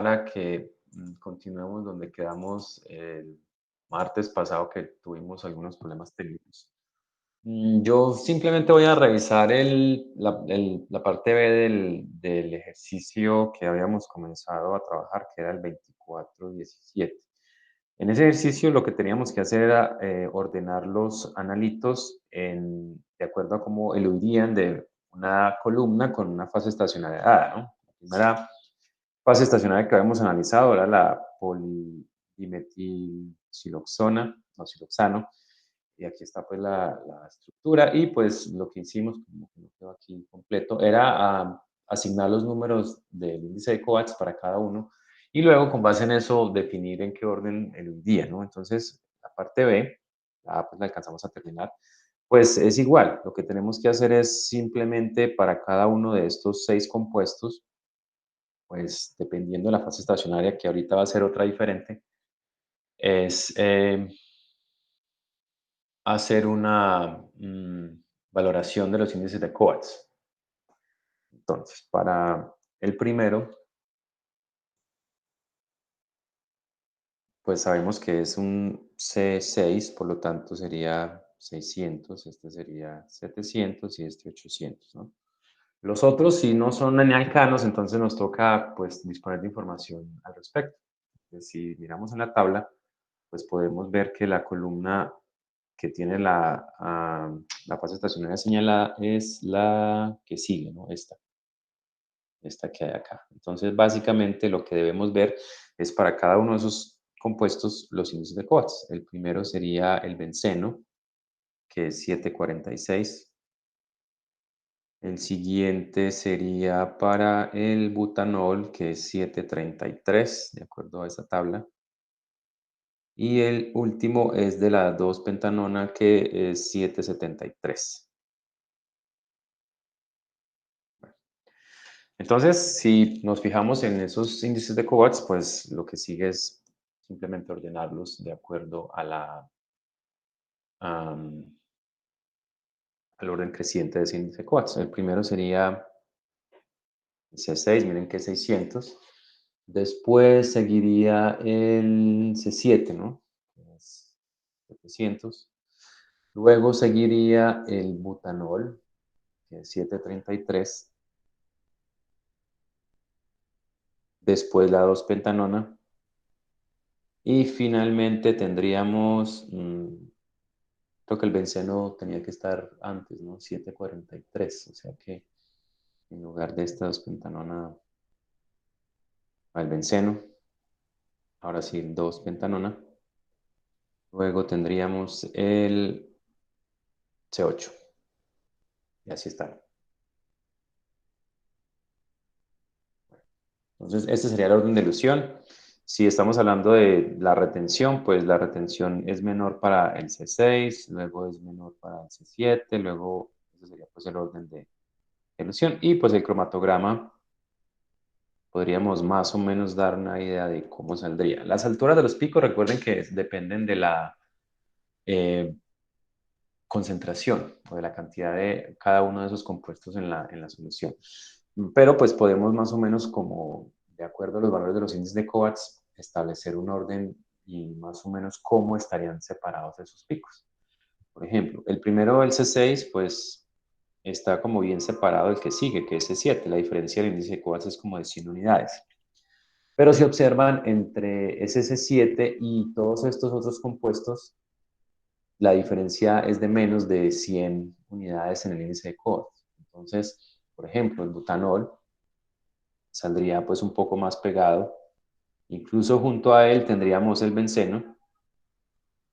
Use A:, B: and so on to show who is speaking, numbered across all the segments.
A: para que continuemos donde quedamos el martes pasado que tuvimos algunos problemas técnicos. Yo simplemente voy a revisar la parte B del ejercicio que habíamos comenzado a trabajar, que era el 24-17. En ese ejercicio lo que teníamos que hacer era ordenar los analitos de acuerdo a cómo eludirían de una columna con una fase estacionaria dada, ¿no? La primera fase estacionaria que habíamos analizado era la polidimetilsiloxona o siloxano, y aquí está pues la estructura, y pues lo que hicimos, como que no quedó aquí completo, era asignar los números del índice de Coates para cada uno, y luego con base en eso definir en qué orden el día, ¿no? Entonces, la parte B, pues la alcanzamos a terminar, pues es igual, lo que tenemos que hacer es simplemente para cada uno de estos 6 compuestos, pues dependiendo de la fase estacionaria, que ahorita va a ser otra diferente, es hacer una valoración de los índices de Coates. Entonces, para el primero, pues sabemos que es un C6, por lo tanto sería 600, este sería 700 y este 800, ¿no? Los otros, si no son ni alcanos, entonces nos toca pues disponer de información al respecto. Entonces, si miramos en la tabla, pues podemos ver que la columna que tiene la fase estacionaria señalada es la que sigue, ¿no? Esta que hay acá. Entonces, básicamente lo que debemos ver es para cada uno de esos compuestos los índices de Coates. El primero sería el benceno, que es 746. El siguiente sería para el butanol, que es 733, de acuerdo a esa tabla. Y el último es de la 2-pentanona, que es 773. Entonces, si nos fijamos en esos índices de Coates, pues lo que sigue es simplemente ordenarlos de acuerdo am, al orden creciente de ese índice de Coates. El primero sería el C6, miren que es 600. Después seguiría el C7, ¿no? Que es 700. Luego seguiría el butanol, que es 733. Después la 2-pentanona. Y finalmente tendríamos, creo que el benceno tenía que estar antes, ¿no? 743, o sea que en lugar de esta 2-pentanona al benceno, ahora sí 2-pentanona. Luego tendríamos el C8. Y así está. Entonces, este sería el orden de elusión. Si estamos hablando de la retención, pues la retención es menor para el C6, luego es menor para el C7, luego ese sería pues el orden de elusión. Y pues el cromatograma podríamos más o menos dar una idea de cómo saldría. Las alturas de los picos, recuerden que dependen de la eh, concentración o de la cantidad de cada uno de esos compuestos en la solución. Pero pues podemos más o menos como, de acuerdo a los valores de los índices de Coates, establecer un orden y más o menos cómo estarían separados esos picos. Por ejemplo, el primero, el C6, pues está como bien separado del que sigue, que es C7. La diferencia del índice de Coates es como de 100 unidades. Pero si observan entre ese C7 y todos estos otros compuestos, la diferencia es de menos de 100 unidades en el índice de Coates. Entonces, por ejemplo, el butanol saldría pues un poco más pegado. Incluso junto a él tendríamos el benceno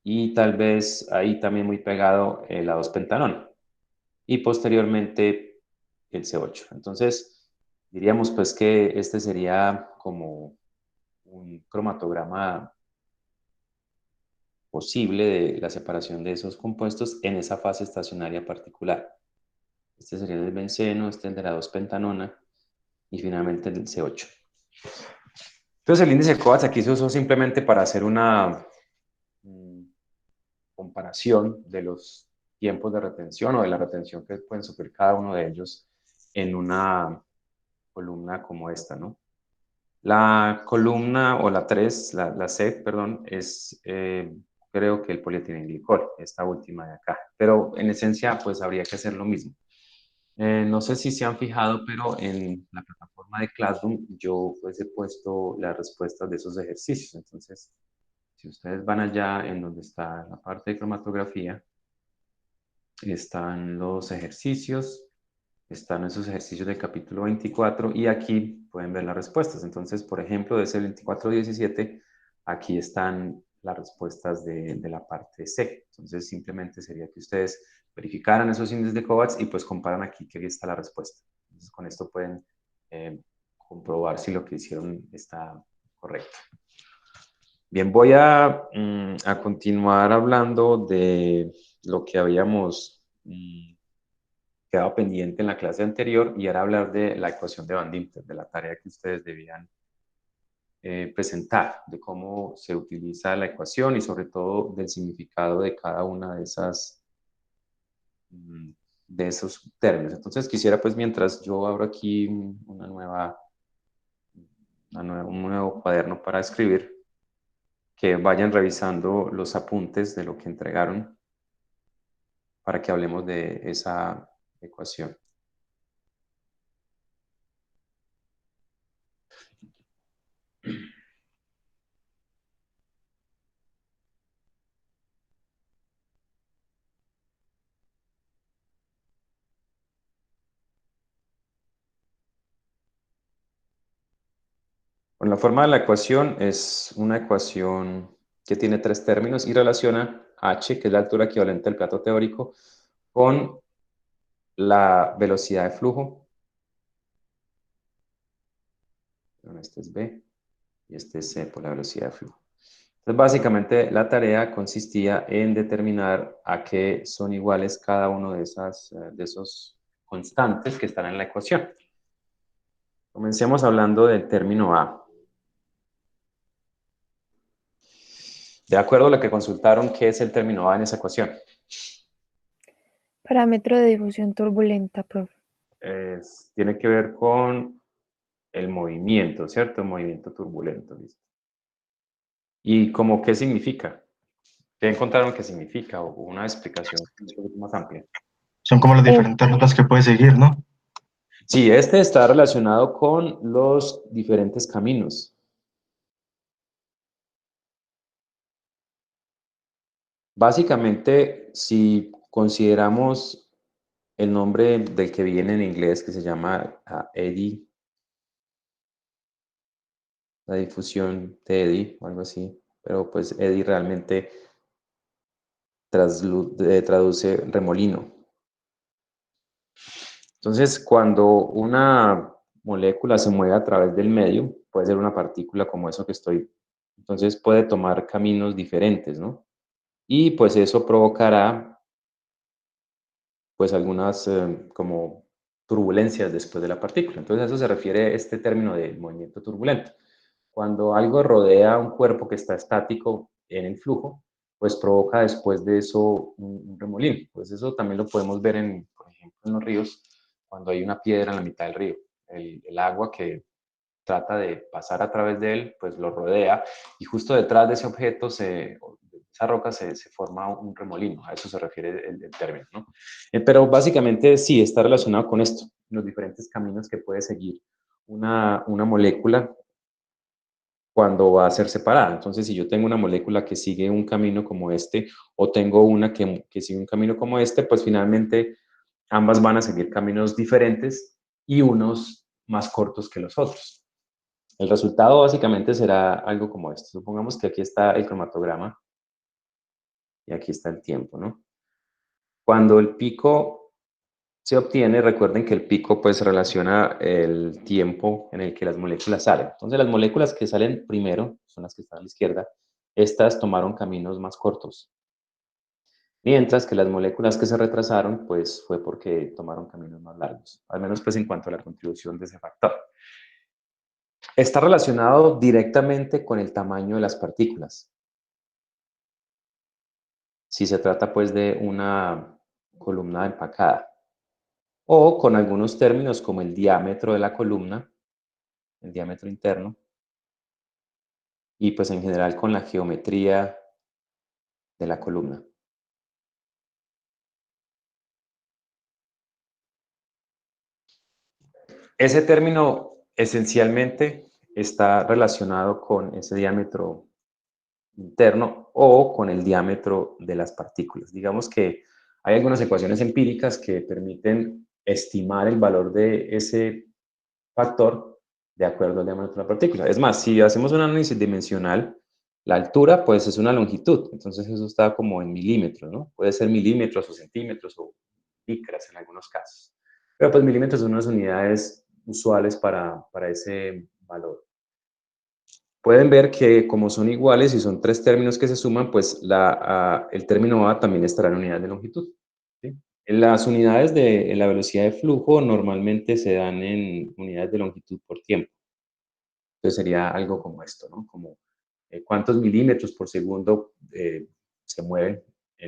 A: y tal vez ahí también muy pegado la 2-pentanona y posteriormente el C8. Entonces, diríamos pues que este sería como un cromatograma posible de la separación de esos compuestos en esa fase estacionaria particular. Este sería el benceno, este el de la 2-pentanona y finalmente el C8. Entonces el índice de Coates aquí se usó simplemente para hacer una comparación de los tiempos de retención o de la retención que pueden sufrir cada uno de ellos en una columna como esta, ¿no? La columna o la 3, la C, perdón, es creo que el polietilenglicol, esta última de acá. Pero en esencia, pues habría que hacer lo mismo. No sé si se han fijado, pero en la plataforma de Classroom yo pues he puesto las respuestas de esos ejercicios. Entonces, si ustedes van allá en donde está la parte de cromatografía, están los ejercicios, están esos ejercicios del capítulo 24 y aquí pueden ver las respuestas. Entonces, por ejemplo, de ese 24-17, aquí están las respuestas de la parte C. Entonces, simplemente sería que ustedes verificaran esos índices de Kovacs y pues comparan aquí que aquí está la respuesta. Entonces, con esto pueden comprobar si lo que hicieron está correcto. Bien, voy a continuar hablando de lo que habíamos quedado pendiente en la clase anterior y era hablar de la ecuación de Van Dieter, de la tarea que ustedes debían presentar, de cómo se utiliza la ecuación y sobre todo del significado de cada una de esas de esos términos. Entonces quisiera pues mientras yo abro aquí un nuevo cuaderno para escribir, que vayan revisando los apuntes de lo que entregaron para que hablemos de esa ecuación. Bueno, la forma de la ecuación es una ecuación que tiene tres términos y relaciona h, que es la altura equivalente al plato teórico, con la velocidad de flujo. Bueno, este es b y este es c por la velocidad de flujo. Entonces, básicamente la tarea consistía en determinar a qué son iguales cada uno de esos constantes que están en la ecuación. Comencemos hablando del término a. De acuerdo a lo que consultaron, ¿qué es el término a en esa ecuación?
B: Parámetro de difusión turbulenta, profe.
A: Tiene que ver con el movimiento, ¿cierto? El movimiento turbulento. ¿Listo? ¿Y como qué significa? ¿Qué encontraron que significa? O una explicación un poquito más amplia.
C: Son como las
B: Es
C: diferentes rutas que puede seguir, ¿no?
A: Sí, este está relacionado con los diferentes caminos. Básicamente, si consideramos el nombre del que viene en inglés, que se llama eddy, la difusión de eddy o algo así, pero pues eddy realmente traduce remolino. Entonces, cuando una molécula se mueve a través del medio, puede ser una partícula como eso que estoy, entonces puede tomar caminos diferentes, ¿no? Y pues eso provocará pues algunas como turbulencias después de la partícula. Entonces a eso se refiere este término de movimiento turbulento. Cuando algo rodea un cuerpo que está estático en el flujo, pues provoca después de eso un remolino. Pues eso también lo podemos ver en, por ejemplo, en los ríos, cuando hay una piedra en la mitad del río. El agua que trata de pasar a través de él, pues lo rodea y justo detrás de ese objeto, de esa roca, se forma un remolino. A eso se refiere el término, ¿no? Pero básicamente sí, está relacionado con esto, los diferentes caminos que puede seguir una molécula cuando va a ser separada. Entonces, si yo tengo una molécula que sigue un camino como este o tengo una que sigue un camino como este, pues finalmente ambas van a seguir caminos diferentes y unos más cortos que los otros. El resultado básicamente será algo como esto. Supongamos que aquí está el cromatograma y aquí está el tiempo, ¿no? Cuando el pico se obtiene, recuerden que el pico pues relaciona el tiempo en el que las moléculas salen. Entonces las moléculas que salen primero, son las que están a la izquierda, estas tomaron caminos más cortos. Mientras que las moléculas que se retrasaron, pues fue porque tomaron caminos más largos. Al menos pues en cuanto a la contribución de ese factor. Está relacionado directamente con el tamaño de las partículas. Si se trata pues de una columna empacada, o con algunos términos como el diámetro de la columna, el diámetro interno, y pues en general con la geometría de la columna. Ese término esencialmente está relacionado con ese diámetro interno o con el diámetro de las partículas. Digamos que hay algunas ecuaciones empíricas que permiten estimar el valor de ese factor de acuerdo al diámetro de la partícula. Es más, si hacemos un análisis dimensional, la altura pues es una longitud, entonces eso está como en milímetros, ¿no? Puede ser milímetros o centímetros o micras en algunos casos. Pero pues milímetros son unas unidades usuales para ese valor. Pueden ver que como son iguales y son tres términos que se suman, pues el término A también estará en unidades de longitud. ¿Sí? Las unidades de la velocidad de flujo normalmente se dan en unidades de longitud por tiempo. Entonces sería algo como esto, ¿no? Como cuántos milímetros por segundo se mueven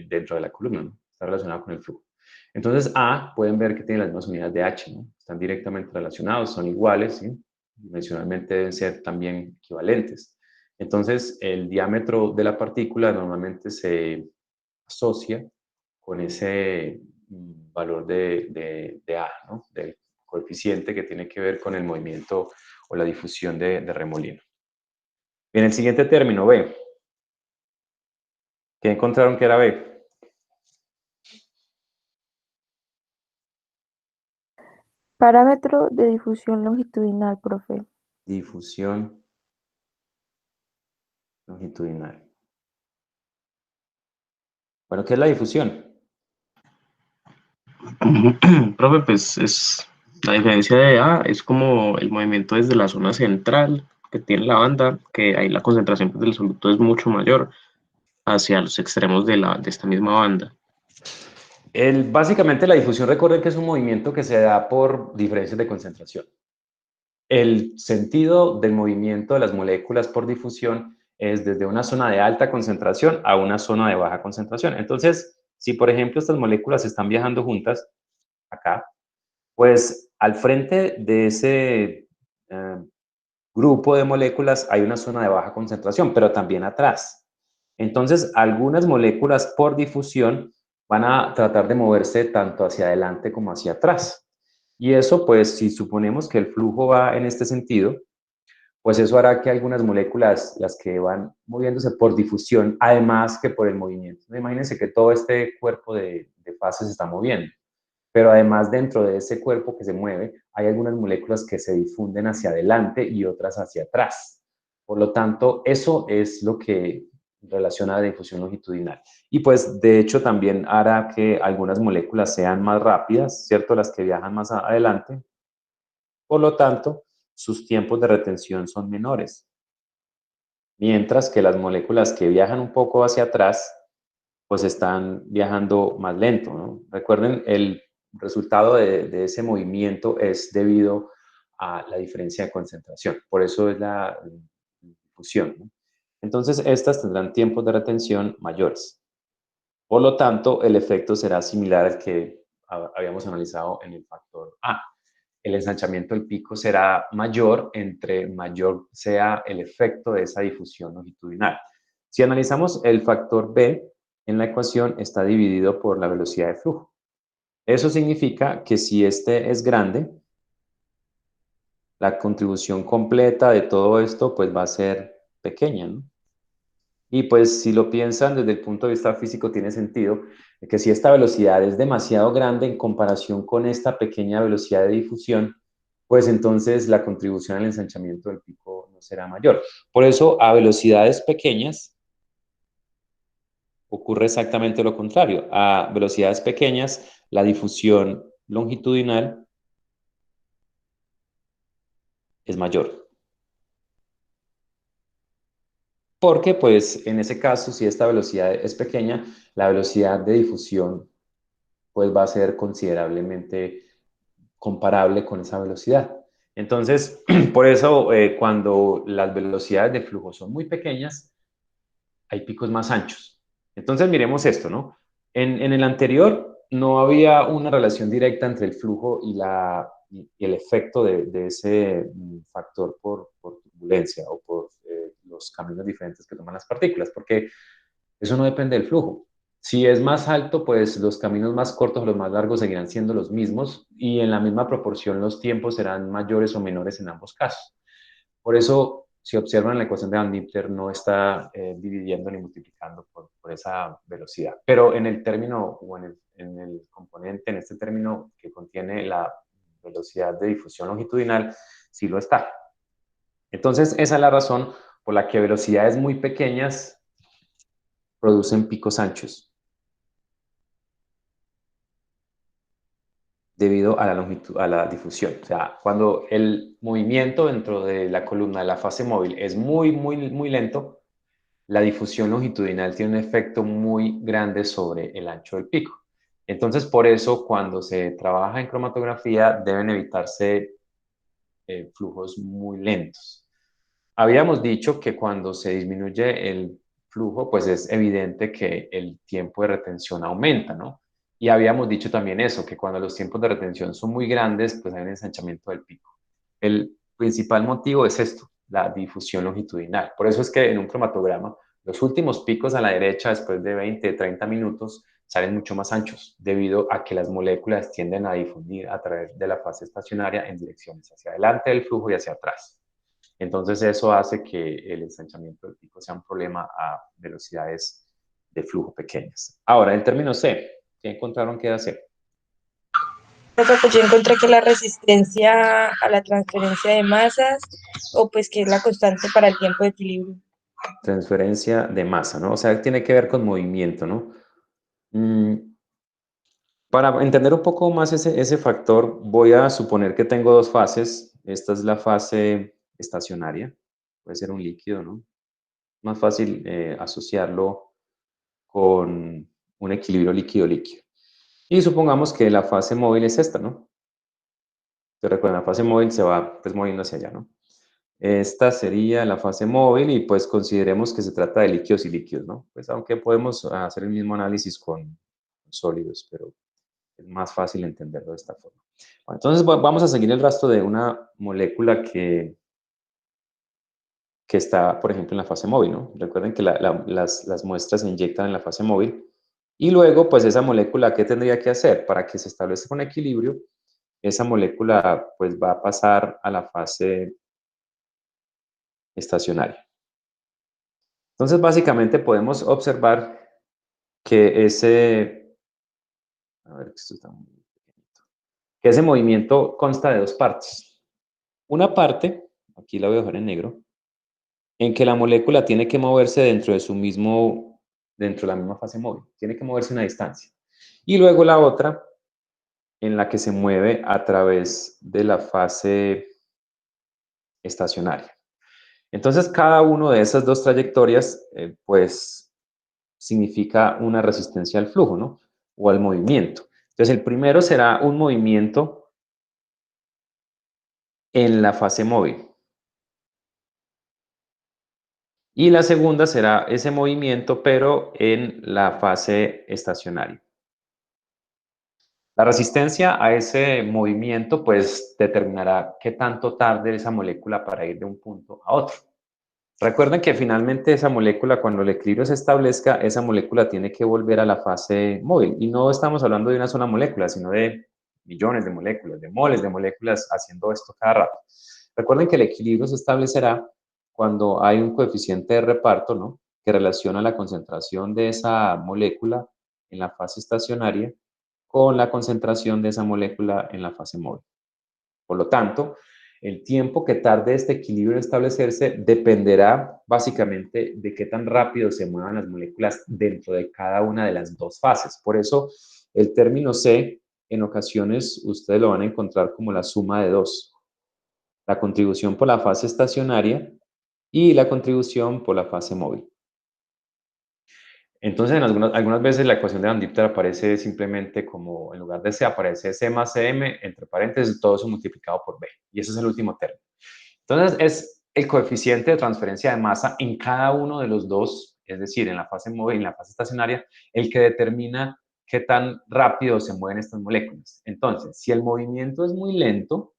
A: dentro de la columna, ¿no? Está relacionado con el flujo. Entonces A, pueden ver que tiene las mismas unidades de H, ¿no? Están directamente relacionados, son iguales, ¿sí? Dimensionalmente deben ser también equivalentes. Entonces, el diámetro de la partícula normalmente se asocia con ese valor de A, ¿no? Del coeficiente que tiene que ver con el movimiento o la difusión de remolino. Bien, el siguiente término, B. ¿Qué encontraron que era B?
B: Parámetro de difusión longitudinal, profe.
A: Difusión longitudinal. Bueno, ¿qué es la difusión?
D: Profe, pues la diferencia de A es como el movimiento desde la zona central que tiene la banda, que ahí la concentración pues, del soluto es mucho mayor hacia los extremos de esta misma banda.
A: Básicamente la difusión, recuerden que es un movimiento que se da por diferencias de concentración. El sentido del movimiento de las moléculas por difusión es desde una zona de alta concentración a una zona de baja concentración. Entonces, si por ejemplo estas moléculas están viajando juntas, acá, pues al frente de ese grupo de moléculas hay una zona de baja concentración, pero también atrás. Entonces, algunas moléculas por difusión van a tratar de moverse tanto hacia adelante como hacia atrás. Y eso, pues, si suponemos que el flujo va en este sentido, pues eso hará que algunas moléculas, las que van moviéndose por difusión, además que por el movimiento. Imagínense que todo este cuerpo de fases se está moviendo, pero además dentro de ese cuerpo que se mueve, hay algunas moléculas que se difunden hacia adelante y otras hacia atrás. Por lo tanto, eso es lo que relaciona a la difusión longitudinal. Y pues, de hecho, también hará que algunas moléculas sean más rápidas, ¿cierto? Las que viajan más adelante. Por lo tanto, sus tiempos de retención son menores. Mientras que las moléculas que viajan un poco hacia atrás, pues están viajando más lento, ¿no? Recuerden, el resultado de ese movimiento es debido a la diferencia de concentración. Por eso es la difusión, ¿no? Entonces, estas tendrán tiempos de retención mayores. Por lo tanto, el efecto será similar al que habíamos analizado en el factor A. El ensanchamiento del pico será mayor entre mayor sea el efecto de esa difusión longitudinal. Si analizamos el factor B, en la ecuación está dividido por la velocidad de flujo. Eso significa que si este es grande, la contribución completa de todo esto pues va a ser pequeña, ¿no? Y pues si lo piensan desde el punto de vista físico tiene sentido que si esta velocidad es demasiado grande en comparación con esta pequeña velocidad de difusión, pues entonces la contribución al ensanchamiento del pico no será mayor. Por eso a velocidades pequeñas ocurre exactamente lo contrario. A velocidades pequeñas la difusión longitudinal es mayor. Porque pues en ese caso, si esta velocidad es pequeña, la velocidad de difusión pues va a ser considerablemente comparable con esa velocidad. Entonces, por eso cuando las velocidades de flujo son muy pequeñas, hay picos más anchos. Entonces, miremos esto, ¿no? En el anterior no había una relación directa entre el flujo y el efecto de ese factor por turbulencia o por los caminos diferentes que toman las partículas, porque eso no depende del flujo. Si es más alto, pues los caminos más cortos o los más largos seguirán siendo los mismos y en la misma proporción los tiempos serán mayores o menores en ambos casos. Por eso, si observan la ecuación de Van Mitter, no está dividiendo ni multiplicando por esa velocidad. Pero en el término o en el componente, en este término que contiene la velocidad de difusión longitudinal, sí lo está. Entonces, esa es la razón por la que velocidades muy pequeñas producen picos anchos, debido a la longitud, a la difusión. O sea, cuando el movimiento dentro de la columna de la fase móvil es muy lento, la difusión longitudinal tiene un efecto muy grande sobre el ancho del pico. Entonces, por eso, cuando se trabaja en cromatografía, deben evitarse flujos muy lentos. Habíamos dicho que cuando se disminuye el flujo, pues es evidente que el tiempo de retención aumenta, ¿no? Y habíamos dicho también eso, que cuando los tiempos de retención son muy grandes, pues hay un ensanchamiento del pico. El principal motivo es esto, la difusión longitudinal. Por eso es que en un cromatograma, los últimos picos a la derecha, después de 20, 30 minutos, salen mucho más anchos, debido a que las moléculas tienden a difundir a través de la fase estacionaria en direcciones hacia adelante del flujo y hacia atrás. Entonces eso hace que el ensanchamiento del pico sea un problema a velocidades de flujo pequeñas. Ahora, en términos C, ¿qué encontraron que era C?
E: Pues yo encontré que la resistencia a la transferencia de masas, o pues que es la constante para el tiempo de equilibrio.
A: Transferencia de masa, ¿no? O sea, tiene que ver con movimiento, ¿no? Para entender un poco más ese factor, voy a suponer que tengo dos fases. Esta es la fase estacionaria, puede ser un líquido, ¿no? Más fácil asociarlo con un equilibrio líquido-líquido. Y supongamos que la fase móvil es esta, ¿no? Te recuerdan, la fase móvil se va pues moviendo hacia allá, ¿no? Esta sería la fase móvil y pues consideremos que se trata de líquidos y líquidos, ¿no? Pues aunque podemos hacer el mismo análisis con sólidos, pero es más fácil entenderlo de esta forma. Bueno, entonces vamos a seguir el rastro de una molécula que está, por ejemplo, en la fase móvil, ¿no? Recuerden que las muestras se inyectan en la fase móvil y luego, pues esa molécula, ¿qué tendría que hacer? Para que se establezca un equilibrio, esa molécula pues va a pasar a la fase estacionaria. Entonces, básicamente podemos observar que a ver, esto está muy pequeñito, que ese movimiento consta de dos partes. Una parte, aquí la voy a dejar en negro, en que la molécula tiene que moverse dentro de la misma fase móvil, tiene que moverse una distancia. Y luego la otra, en la que se mueve a través de la fase estacionaria. Entonces, cada una de esas dos trayectorias, pues, significa una resistencia al flujo, ¿no? O al movimiento. Entonces, el primero será un movimiento en la fase móvil. Y la segunda será ese movimiento, pero en la fase estacionaria. La resistencia a ese movimiento, pues, determinará qué tanto tarde esa molécula para ir de un punto a otro. Recuerden que finalmente esa molécula, cuando el equilibrio se establezca, esa molécula tiene que volver a la fase móvil. Y no estamos hablando de una sola molécula, sino de millones de moléculas, de moles de moléculas haciendo esto cada rato. Recuerden que el equilibrio se establecerá cuando hay un coeficiente de reparto, ¿no? Que relaciona la concentración de esa molécula en la fase estacionaria con la concentración de esa molécula en la fase móvil. Por lo tanto, el tiempo que tarde este equilibrio en establecerse dependerá básicamente de qué tan rápido se muevan las moléculas dentro de cada una de las dos fases. Por eso, el término C, en ocasiones, ustedes lo van a encontrar como la suma de dos. La contribución por la fase estacionaria y la contribución por la fase móvil. Entonces, algunas veces la ecuación de Van Dieter aparece simplemente como, en lugar de C, aparece C más CM, entre paréntesis, todo eso multiplicado por B. Y ese es el último término. Entonces, es el coeficiente de transferencia de masa en cada uno de los dos, es decir, en la fase móvil y en la fase estacionaria, el que determina qué tan rápido se mueven estas moléculas. Entonces, si el movimiento es muy lento,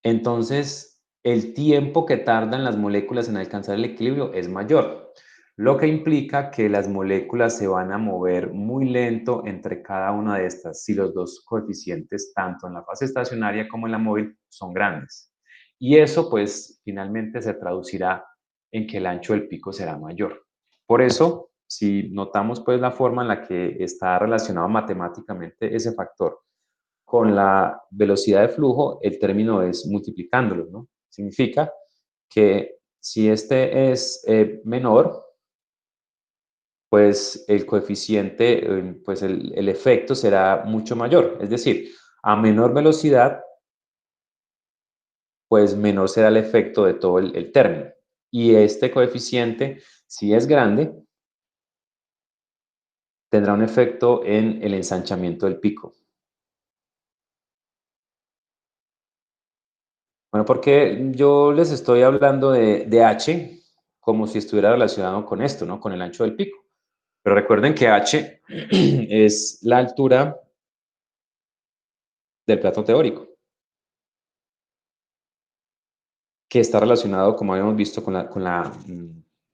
A: entonces el tiempo que tardan las moléculas en alcanzar el equilibrio es mayor, lo que implica que las moléculas se van a mover muy lento entre cada una de estas si los dos coeficientes, tanto en la fase estacionaria como en la móvil, son grandes. Y eso, pues, finalmente se traducirá en que el ancho del pico será mayor. Por eso, si notamos, pues, la forma en la que está relacionado matemáticamente ese factor con la velocidad de flujo, el término es multiplicándolo, ¿no? Significa que si este es menor, pues el coeficiente, pues el efecto será mucho mayor. Es decir, a menor velocidad, pues menor será el efecto de todo el término. Y este coeficiente, si es grande, tendrá un efecto en el ensanchamiento del pico. Bueno, porque yo les estoy hablando de H como si estuviera relacionado con esto, ¿no? Con el ancho del pico. Pero recuerden que H es la altura del plato teórico, que está relacionado, como habíamos visto, con la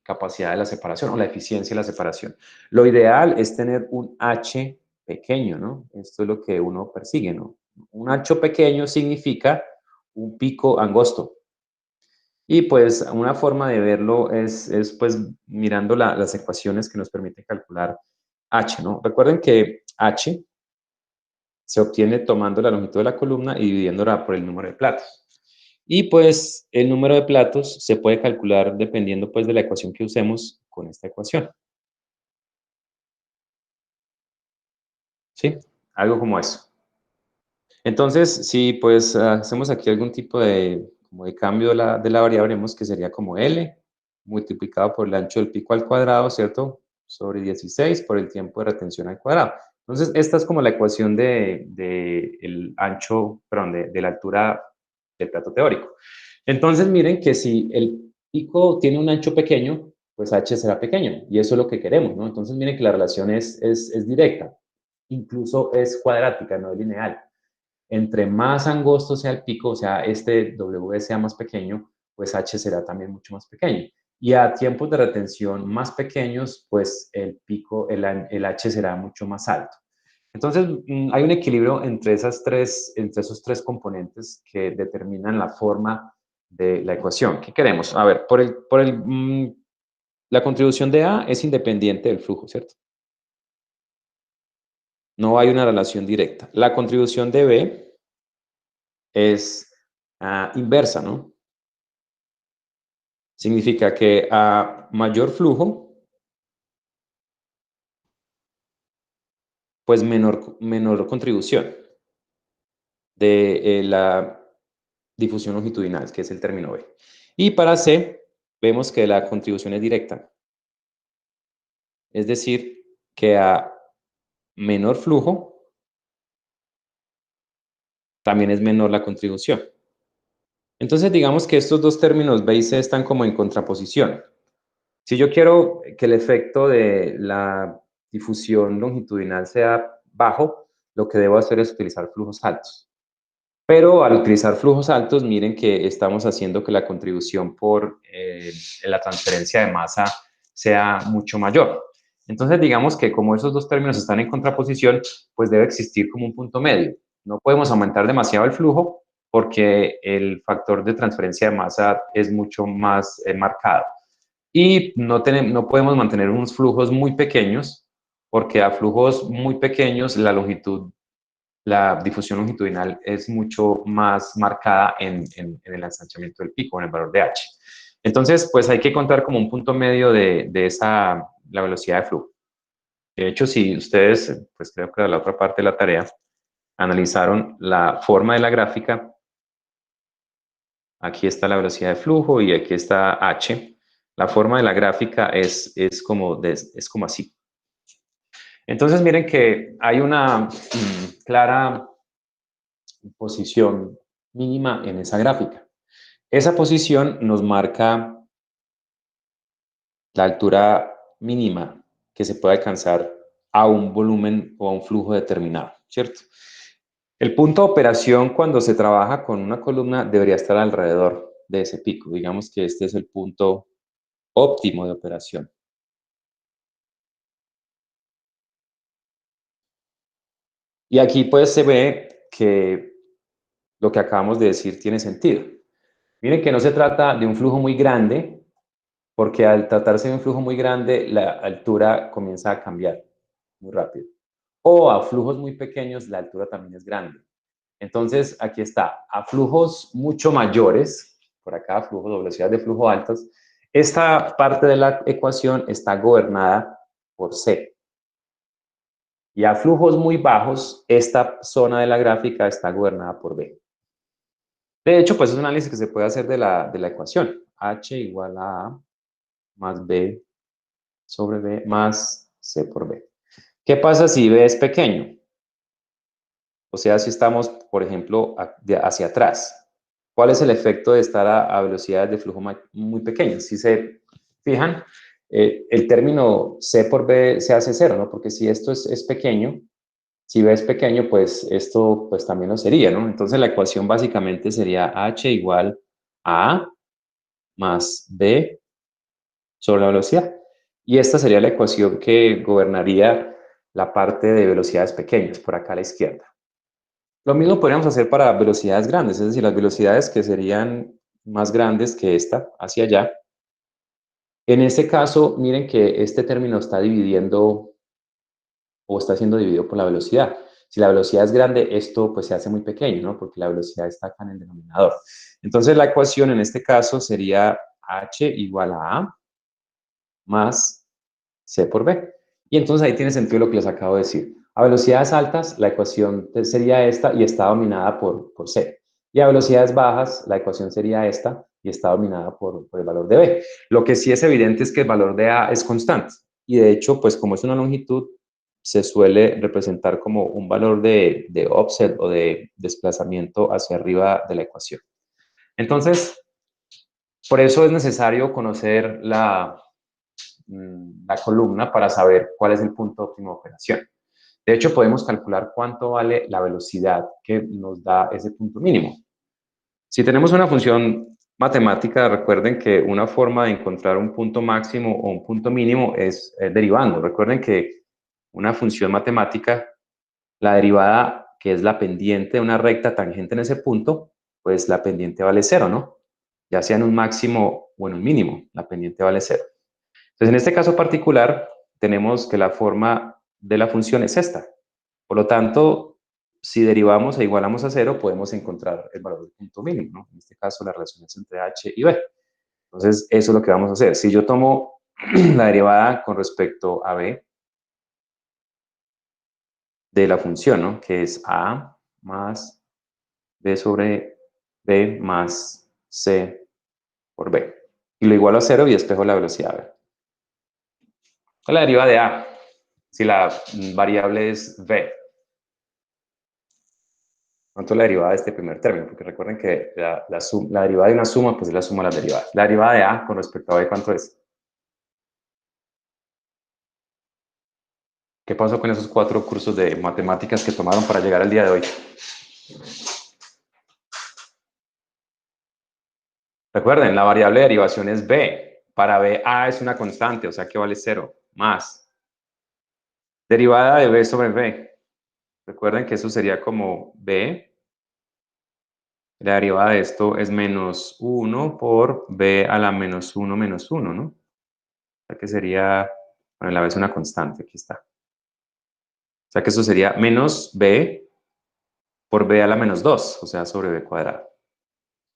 A: capacidad de la separación o la eficiencia de la separación. Lo ideal es tener un H pequeño, ¿no? Esto es lo que uno persigue, ¿no? Un H pequeño significa un pico angosto. Y pues una forma de verlo es pues mirando las ecuaciones que nos permiten calcular H, ¿no? Recuerden que H se obtiene tomando la longitud de la columna y dividiéndola por el número de platos. Y pues el número de platos se puede calcular dependiendo pues de la ecuación que usemos con esta ecuación. ¿Sí? Algo como eso. Entonces, si pues hacemos aquí algún tipo como de cambio de la variable, vemos que sería como L multiplicado por el ancho del pico al cuadrado, ¿cierto? Sobre 16 por el tiempo de retención al cuadrado. Entonces, esta es como la ecuación el ancho, perdón, de la altura del plato teórico. Entonces, miren que si el pico tiene un ancho pequeño, pues h será pequeño, y eso es lo que queremos, ¿no? Entonces, miren que la relación es directa, incluso es cuadrática, no es lineal. Entre más angosto sea el pico, o sea, este W sea más pequeño, pues h será también mucho más pequeño. Y a tiempos de retención más pequeños, pues el pico, el h será mucho más alto. Entonces, hay un equilibrio entre esos tres componentes que determinan la forma de la ecuación. ¿Qué queremos? A ver, la contribución de A es independiente del flujo, ¿cierto? No hay una relación directa. La contribución de B es inversa, ¿no? Significa que a mayor flujo, pues menor contribución de la difusión longitudinal, que es el término B. Y para C, vemos que la contribución es directa. Es decir, que a menor flujo, también es menor la contribución. Entonces, digamos que estos dos términos B y C están como en contraposición. Si yo quiero que el efecto de la difusión longitudinal sea bajo, lo que debo hacer es utilizar flujos altos. Pero al utilizar flujos altos, miren que estamos haciendo que la contribución por la transferencia de masa sea mucho mayor. Entonces, digamos que como esos dos términos están en contraposición, pues debe existir como un punto medio. No podemos aumentar demasiado el flujo porque el factor de transferencia de masa es mucho más marcado. Y no podemos mantener unos flujos muy pequeños porque a flujos muy pequeños la difusión longitudinal es mucho más marcada en el ensanchamiento del pico, en el valor de h. Entonces, pues hay que contar como un punto medio de la velocidad de flujo. De hecho, si ustedes, pues creo que era la otra parte de la tarea, analizaron la forma de la gráfica, aquí está la velocidad de flujo y aquí está h. La forma de la gráfica es como así. Entonces, miren que hay una clara posición mínima en esa gráfica. Esa posición nos marca la altura mínima que se puede alcanzar a un volumen o a un flujo determinado, ¿cierto? El punto de operación cuando se trabaja con una columna debería estar alrededor de ese pico. Digamos que este es el punto óptimo de operación. Y aquí pues se ve que lo que acabamos de decir tiene sentido. Miren que no se trata de un flujo muy grande, porque al tratarse de un flujo muy grande, la altura comienza a cambiar muy rápido. O a flujos muy pequeños, la altura también es grande. Entonces, aquí está, a flujos mucho mayores, por acá, flujos o velocidades de flujo altas, esta parte de la ecuación está gobernada por C. Y a flujos muy bajos, esta zona de la gráfica está gobernada por B. De hecho, pues es un análisis que se puede hacer de la ecuación. H igual a A más B sobre B más C por B. ¿Qué pasa si B es pequeño? O sea, si estamos, por ejemplo, hacia atrás. ¿Cuál es el efecto de estar a velocidades de flujo muy pequeñas? Si se fijan, el término C por B se hace cero, ¿no? Porque si esto es pequeño, si B es pequeño, pues esto pues también lo sería, ¿no? Entonces la ecuación básicamente sería H igual a A más B sobre la velocidad. Y esta sería la ecuación que gobernaría la parte de velocidades pequeñas, por acá a la izquierda. Lo mismo podríamos hacer para velocidades grandes, es decir, las velocidades que serían más grandes que esta, hacia allá. En este caso, miren que este término está dividiendo o está siendo dividido por la velocidad. Si la velocidad es grande, esto pues se hace muy pequeño, ¿no? Porque la velocidad está acá en el denominador. Entonces la ecuación en este caso sería h igual a A más C por B. Y entonces ahí tiene sentido lo que les acabo de decir. A velocidades altas, la ecuación sería esta y está dominada por C. Y a velocidades bajas, la ecuación sería esta y está dominada por el valor de B. Lo que sí es evidente es que el valor de A es constante. Y de hecho, pues como es una longitud, se suele representar como un valor de offset o de desplazamiento hacia arriba de la ecuación. Entonces, por eso es necesario conocer la columna para saber cuál es el punto óptimo de operación. De hecho, podemos calcular cuánto vale la velocidad que nos da ese punto mínimo. Si tenemos una función matemática, recuerden que una forma de encontrar un punto máximo o un punto mínimo es derivando. Recuerden que una función matemática, la derivada, que es la pendiente de una recta tangente en ese punto, pues la pendiente vale cero, ¿no? Ya sea en un máximo o en un mínimo, la pendiente vale cero. Entonces, en este caso particular, tenemos que la forma de la función es esta. Por lo tanto, si derivamos e igualamos a cero, podemos encontrar el valor del punto mínimo, ¿no? En este caso, la relación es entre h y b. Entonces, eso es lo que vamos a hacer. Si yo tomo la derivada con respecto a b de la función, ¿no? Que es a más b sobre b más c por b. Y lo igualo a cero y despejo la velocidad b. ¿Cuál es la derivada de a? Si la variable es v. ¿Cuánto es la derivada de este primer término? Porque recuerden que la derivada de una suma, pues es la suma de las derivadas. La derivada de a con respecto a b, ¿cuánto es? ¿Qué pasó con esos 4 cursos de matemáticas que tomaron para llegar al día de hoy? Recuerden, la variable de derivación es b. Para b, a es una constante, o sea que vale 0, más. Derivada de b sobre b. Recuerden que eso sería como b. La derivada de esto es menos 1 por b a la menos 1 menos 1, ¿no? O sea que sería, bueno, la b es una constante, aquí está. O sea que eso sería menos b por b a la menos 2, o sea, sobre b cuadrado.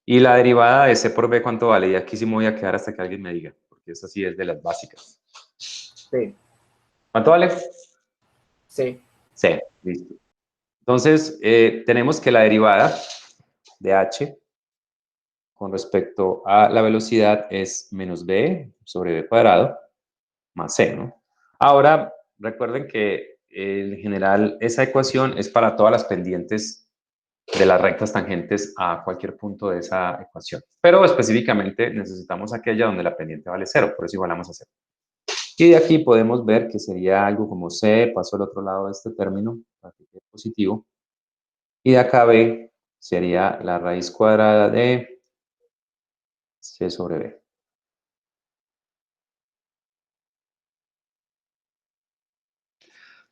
A: Y la derivada de c por b, ¿cuánto vale? Y aquí sí me voy a quedar hasta que alguien me diga, porque esa sí es de las básicas.
F: Sí,
A: ¿Cuánto vale?
F: sí.
A: C, listo. Entonces, tenemos que la derivada de h con respecto a la velocidad es menos b sobre b cuadrado más c, ¿no? Ahora, recuerden que en general esa ecuación es para todas las pendientes de las rectas tangentes a cualquier punto de esa ecuación. Pero específicamente necesitamos aquella donde la pendiente vale 0, por eso igualamos a 0. Y de aquí podemos ver que sería algo como c, paso al otro lado de este término, para que quede positivo. Y de acá b sería la raíz cuadrada de C sobre B.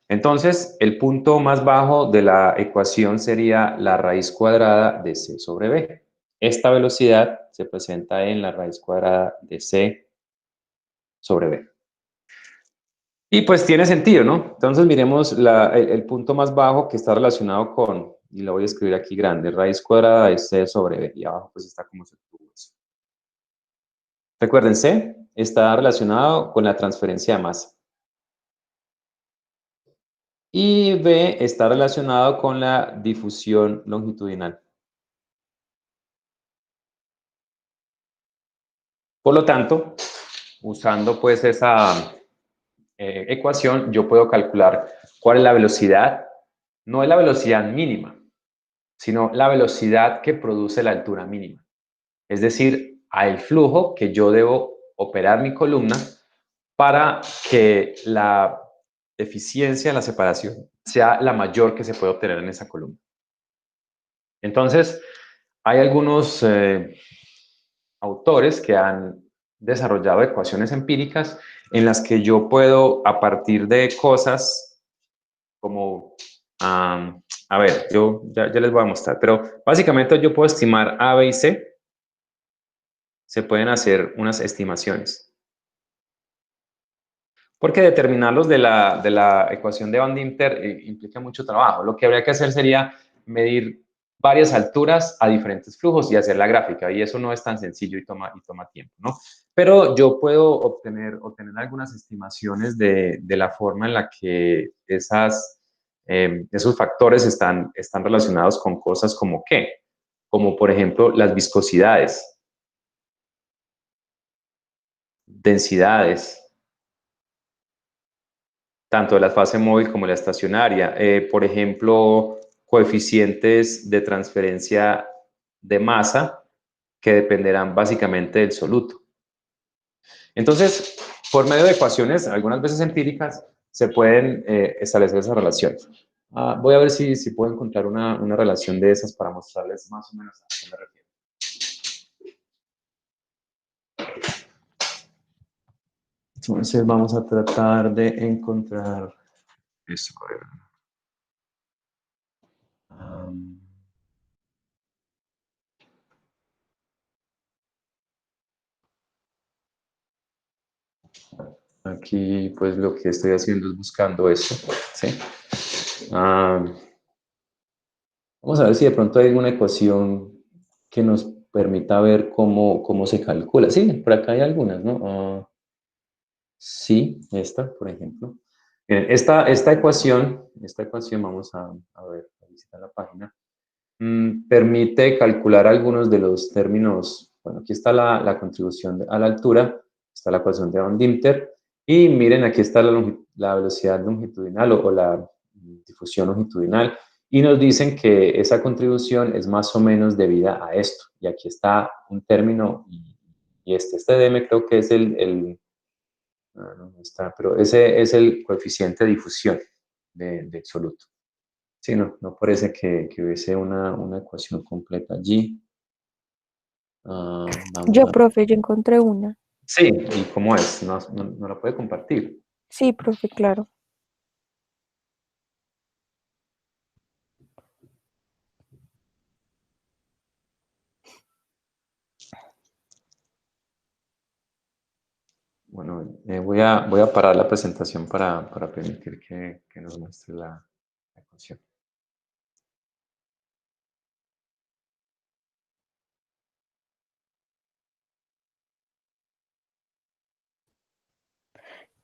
A: Entonces, el punto más bajo de la ecuación sería la raíz cuadrada de C sobre B. Esta velocidad se presenta en la raíz cuadrada de C sobre B. Y pues tiene sentido, ¿no? Entonces miremos el punto más bajo que está relacionado con, y lo voy a escribir aquí grande, raíz cuadrada de C sobre B. Y abajo pues está como se tuvo eso. Recuerden, C está relacionado con la transferencia de masa. Y B está relacionado con la difusión longitudinal. Por lo tanto, usando pues esa ecuación, yo puedo calcular cuál es la velocidad. No es la velocidad mínima, sino la velocidad que produce la altura mínima. Es decir, al flujo que yo debo operar mi columna para que la eficiencia, la separación, sea la mayor que se puede obtener en esa columna. Entonces, hay algunos autores que han desarrollado ecuaciones empíricas en las que yo puedo, a partir de cosas como, a ver, yo ya les voy a mostrar, pero básicamente yo puedo estimar A, B y C. Se pueden hacer unas estimaciones. Porque determinarlos de la ecuación de Van Dimter implica mucho trabajo. Lo que habría que hacer sería medir varias alturas a diferentes flujos y hacer la gráfica. Y eso no es tan sencillo y toma tiempo, ¿no? Pero yo puedo obtener algunas estimaciones de la forma en la que esos factores están relacionados con cosas como qué. Como por ejemplo las viscosidades, densidades, tanto de la fase móvil como la estacionaria. Por ejemplo, coeficientes de transferencia de masa que dependerán básicamente del soluto. Entonces, por medio de ecuaciones, algunas veces empíricas, se pueden establecer esas relaciones. Voy a ver si puedo encontrar una relación de esas para mostrarles más o menos a qué me refiero. Entonces, vamos a tratar de encontrar esto. Aquí, pues, lo que estoy haciendo es buscando eso, ¿sí? Vamos a ver si de pronto hay alguna ecuación que nos permita ver cómo se calcula. Sí, por acá hay algunas, ¿no? Sí, esta, por ejemplo. Bien, esta ecuación, vamos a ver, a visitar la página, permite calcular algunos de los términos. Bueno, aquí está la contribución a la altura, está la ecuación de Van Dimter, y miren, aquí está la velocidad longitudinal o la difusión longitudinal, y nos dicen que esa contribución es más o menos debida a esto. Y aquí está un término, y este dm creo que es no está, pero ese es el coeficiente de difusión del soluto. Sí, no parece que hubiese una ecuación completa allí.
B: Yo, profe, yo encontré una.
A: Sí, ¿y cómo es? ¿No la puede compartir?
B: Sí, profe, claro.
A: Bueno, voy a parar la presentación para permitir que nos muestre la ecuación.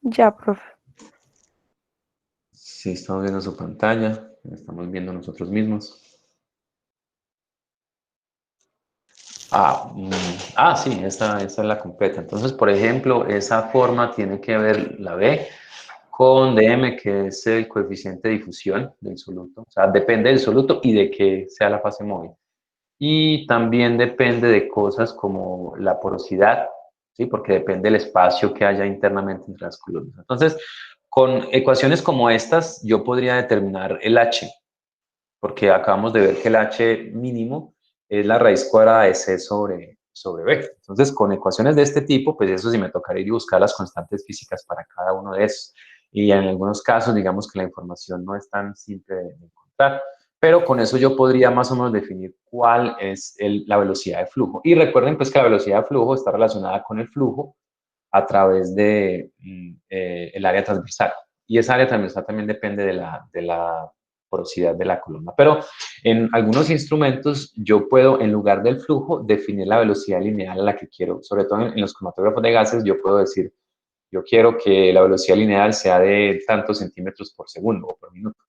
B: Ya, profe.
A: Sí, estamos viendo su pantalla, estamos viendo nosotros mismos. Sí, esta es la completa. Entonces, por ejemplo, esa forma tiene que ver la B con dm, que es el coeficiente de difusión del soluto. O sea, depende del soluto y de que sea la fase móvil. Y también depende de cosas como la porosidad, ¿sí? Porque depende del espacio que haya internamente entre las columnas. Entonces, con ecuaciones como estas, yo podría determinar el H, porque acabamos de ver que el H mínimo es la raíz cuadrada de C sobre sobre B. Entonces, con ecuaciones de este tipo, pues eso sí me tocaría ir y buscar las constantes físicas para cada uno de esos. Y en algunos casos, digamos que la información no es tan simple de encontrar, pero con eso yo podría más o menos definir cuál es la velocidad de flujo. Y recuerden pues que la velocidad de flujo está relacionada con el flujo a través de el área transversal. Y esa área transversal también depende de la porosidad de la columna. Pero en algunos instrumentos yo puedo, en lugar del flujo, definir la velocidad lineal a la que quiero. Sobre todo en los cromatógrafos de gases, yo puedo decir, yo quiero que la velocidad lineal sea de tantos centímetros por segundo o por minuto.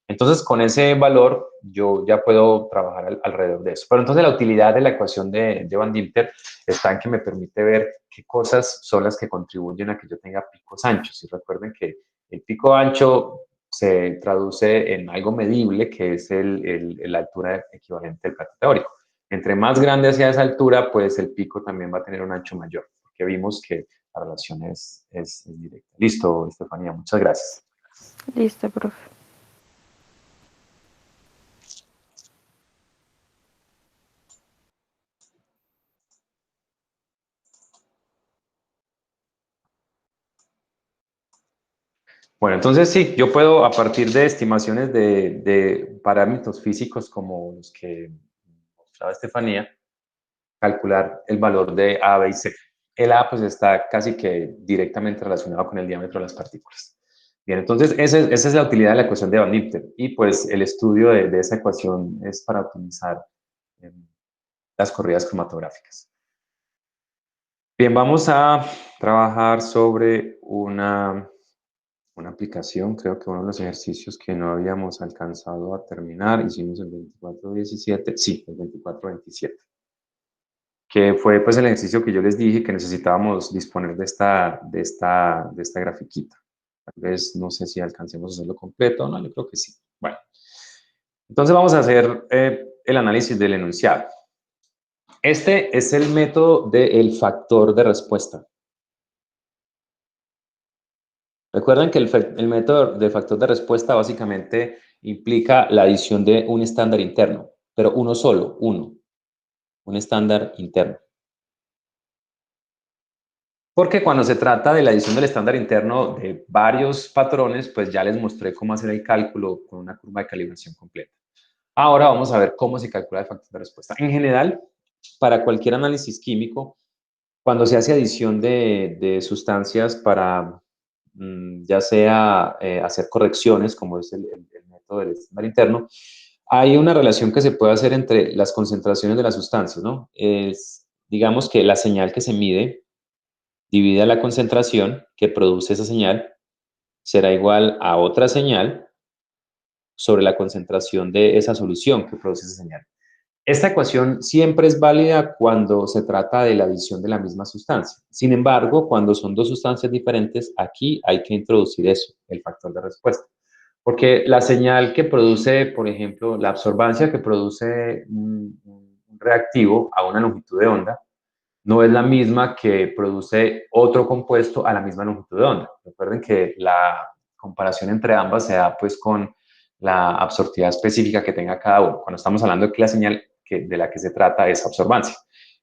A: Entonces, con ese valor, yo ya puedo trabajar alrededor de eso. Pero entonces, la utilidad de la ecuación de Van Dilter está en que me permite ver qué cosas son las que contribuyen a que yo tenga picos anchos. Y recuerden que el pico ancho se traduce en algo medible, que es la altura equivalente al plato teórico. Entre más grande sea esa altura, pues el pico también va a tener un ancho mayor, porque vimos que la relación es directa. Listo, Estefanía, muchas gracias.
B: Listo, profe.
A: Bueno, entonces sí, yo puedo a partir de estimaciones de parámetros físicos como los que mostraba Estefanía, calcular el valor de A, B y C. El A pues está casi que directamente relacionado con el diámetro de las partículas. Bien, entonces esa es la utilidad de la ecuación de Van Dilter y pues el estudio de esa ecuación es para optimizar las corridas cromatográficas. Bien, vamos a trabajar sobre una aplicación, creo que uno de los ejercicios que no habíamos alcanzado a terminar, hicimos el 24-17, sí, el 24-27, que fue pues el ejercicio que yo les dije que necesitábamos disponer de esta grafiquita. Tal vez no sé si alcancemos a hacerlo completo, no, yo creo que sí. Bueno, entonces vamos a hacer el análisis del enunciado. Este es el método del factor de respuesta. Recuerden que el método de factor de respuesta básicamente implica la adición de un estándar interno, pero uno solo, un estándar interno. Porque cuando se trata de la adición del estándar interno de varios patrones, pues ya les mostré cómo hacer el cálculo con una curva de calibración completa. Ahora vamos a ver cómo se calcula el factor de respuesta. En general, para cualquier análisis químico, cuando se hace adición de sustancias para ya sea hacer correcciones, como es el método del estándar interno, hay una relación que se puede hacer entre las concentraciones de las sustancias, ¿no? Digamos que la señal que se mide dividida la concentración que produce esa señal será igual a otra señal sobre la concentración de esa solución que produce esa señal. Esta ecuación siempre es válida cuando se trata de la adición de la misma sustancia. Sin embargo, cuando son dos sustancias diferentes, aquí hay que introducir eso, el factor de respuesta. Porque la señal que produce, por ejemplo, la absorbancia que produce un reactivo a una longitud de onda, no es la misma que produce otro compuesto a la misma longitud de onda. Recuerden que la comparación entre ambas se da pues con la absortividad específica que tenga cada uno. Cuando estamos hablando de que la señal de la que se trata es absorbancia.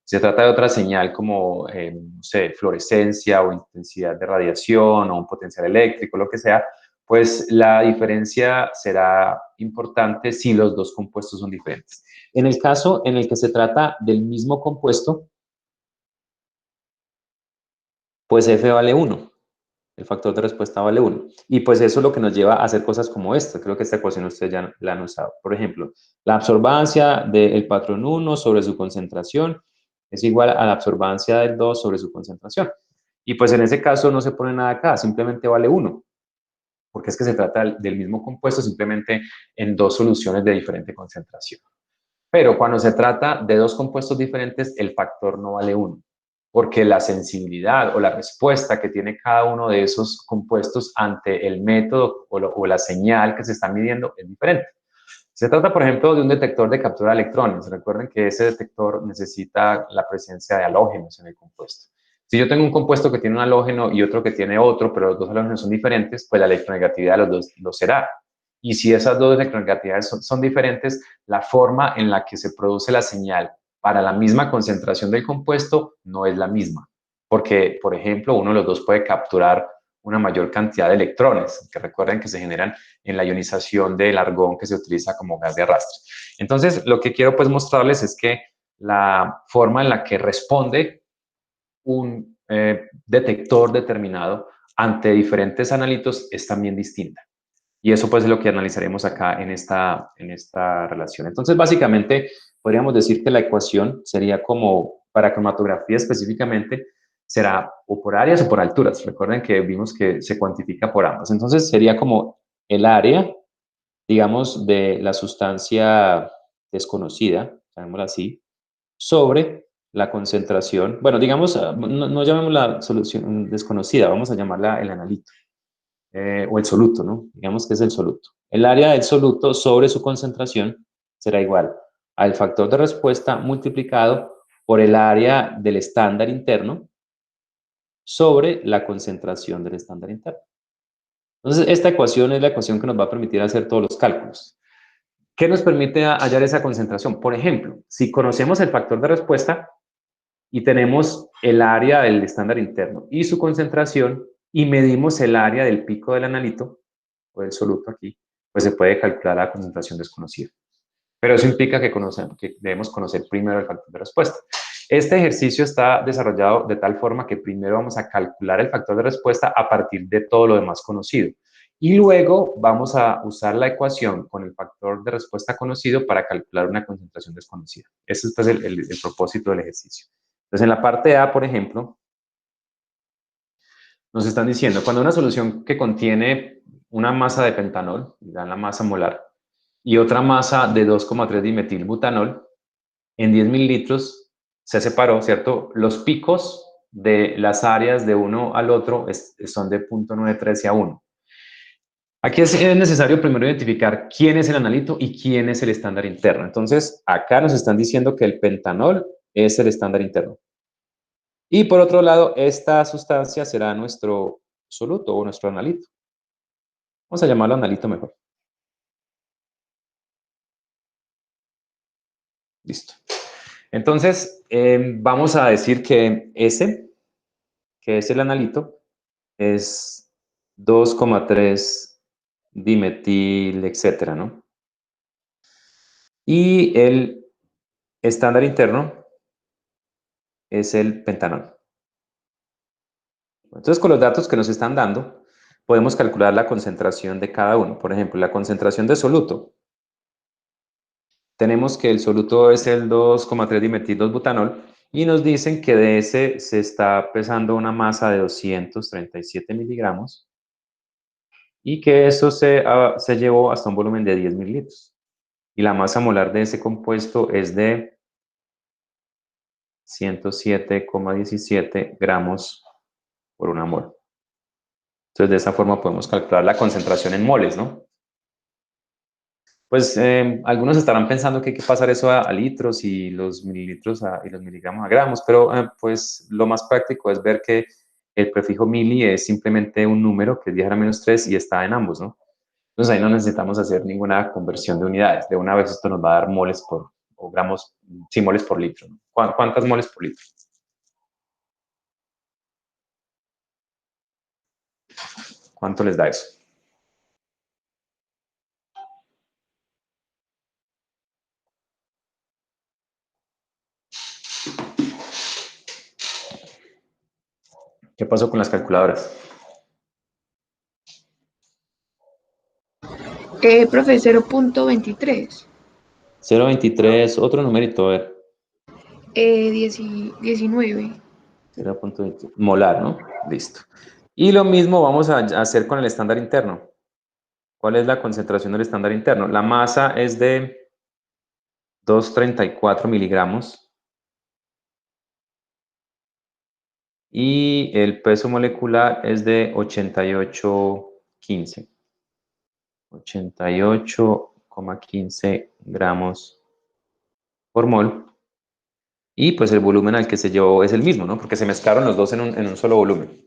A: Si se trata de otra señal como, no sé, fluorescencia o intensidad de radiación o un potencial eléctrico, lo que sea, pues la diferencia será importante si los dos compuestos son diferentes. En el caso en el que se trata del mismo compuesto, pues F vale 1. El factor de respuesta vale 1. Y pues eso es lo que nos lleva a hacer cosas como esta. Creo que esta ecuación ustedes ya la han usado. Por ejemplo, la absorbancia del patrón 1 sobre su concentración es igual a la absorbancia del 2 sobre su concentración. Y pues en ese caso no se pone nada acá, simplemente vale 1. Porque es que se trata del mismo compuesto, simplemente en dos soluciones de diferente concentración. Pero cuando se trata de dos compuestos diferentes, el factor no vale 1, porque la sensibilidad o la respuesta que tiene cada uno de esos compuestos ante el método o la señal que se está midiendo es diferente. Se trata, por ejemplo, de un detector de captura de electrones. Recuerden que ese detector necesita la presencia de halógenos en el compuesto. Si yo tengo un compuesto que tiene un halógeno y otro que tiene otro, pero los dos halógenos son diferentes, pues la electronegatividad de los dos lo será. Y si esas dos electronegatividades son diferentes, la forma en la que se produce la señal para la misma concentración del compuesto no es la misma, porque, por ejemplo, uno de los dos puede capturar una mayor cantidad de electrones, que recuerden que se generan en la ionización del argón que se utiliza como gas de arrastre. Entonces, lo que quiero pues mostrarles es que la forma en la que responde un detector determinado ante diferentes analitos es también distinta. Y eso pues es lo que analizaremos acá en esta relación. Entonces, básicamente, podríamos decir que la ecuación sería como, para cromatografía específicamente, será o por áreas o por alturas. Recuerden que vimos que se cuantifica por ambas. Entonces, sería como el área, digamos, de la sustancia desconocida, llamémosla así, sobre la concentración. Bueno, digamos, no llamemos la solución desconocida, vamos a llamarla el analito. O el soluto, ¿no? Digamos que es el soluto. El área del soluto sobre su concentración será igual al factor de respuesta multiplicado por el área del estándar interno sobre la concentración del estándar interno. Entonces, esta ecuación es la ecuación que nos va a permitir hacer todos los cálculos. ¿Qué nos permite hallar esa concentración? Por ejemplo, si conocemos el factor de respuesta y tenemos el área del estándar interno y su concentración y medimos el área del pico del analito, o del soluto aquí, pues se puede calcular la concentración desconocida. Pero eso implica que debemos conocer primero el factor de respuesta. Este ejercicio está desarrollado de tal forma que primero vamos a calcular el factor de respuesta a partir de todo lo demás conocido. Y luego vamos a usar la ecuación con el factor de respuesta conocido para calcular una concentración desconocida. Ese es el propósito del ejercicio. Entonces, en la parte A, por ejemplo, nos están diciendo, cuando una solución que contiene una masa de pentanol, dan la masa molar, y otra masa de 2,3 dimetilbutanol, en 10 mililitros se separó, ¿cierto? Los picos de las áreas de uno al otro son de 0.913 a 1. Aquí es necesario primero identificar quién es el analito y quién es el estándar interno. Entonces, acá nos están diciendo que el pentanol es el estándar interno. Y por otro lado, esta sustancia será nuestro soluto o nuestro analito. Vamos a llamarlo analito mejor. Listo. Entonces, vamos a decir que ese, que es el analito, es 2,3 dimetil, etcétera, ¿no? Y el estándar interno es el pentanol. Entonces, con los datos que nos están dando, podemos calcular la concentración de cada uno. Por ejemplo, la concentración de soluto. Tenemos que el soluto es el 2,3 dimetil-2-butanol y nos dicen que de ese se está pesando una masa de 237 miligramos y que eso se llevó hasta un volumen de 10 mililitros. Y la masa molar de ese compuesto es de 107,17 gramos por una mol. Entonces, de esa forma podemos calcular la concentración en moles, ¿no? Pues algunos estarán pensando que hay que pasar eso a litros y los mililitros y los miligramos a gramos, pero pues lo más práctico es ver que el prefijo mili es simplemente un número que es 10 a la menos 3 y está en ambos, ¿no? Entonces ahí no necesitamos hacer ninguna conversión de unidades. De una vez esto nos va a dar moles o gramos, sí, moles por litro, ¿no? ¿Cuántas moles por litro? ¿Cuánto les da eso? ¿Qué pasó con las calculadoras?
G: Profe, 0.23.
A: 0,23, otro numerito, a ver.
G: 19.
A: 0,20 molar, ¿no? Listo. Y lo mismo vamos a hacer con el estándar interno. ¿Cuál es la concentración del estándar interno? La masa es de 234 miligramos y el peso molecular es de 88,15. 88,15 gramos por mol. Y pues el volumen al que se llevó es el mismo, ¿no? Porque se mezclaron los dos en un solo volumen.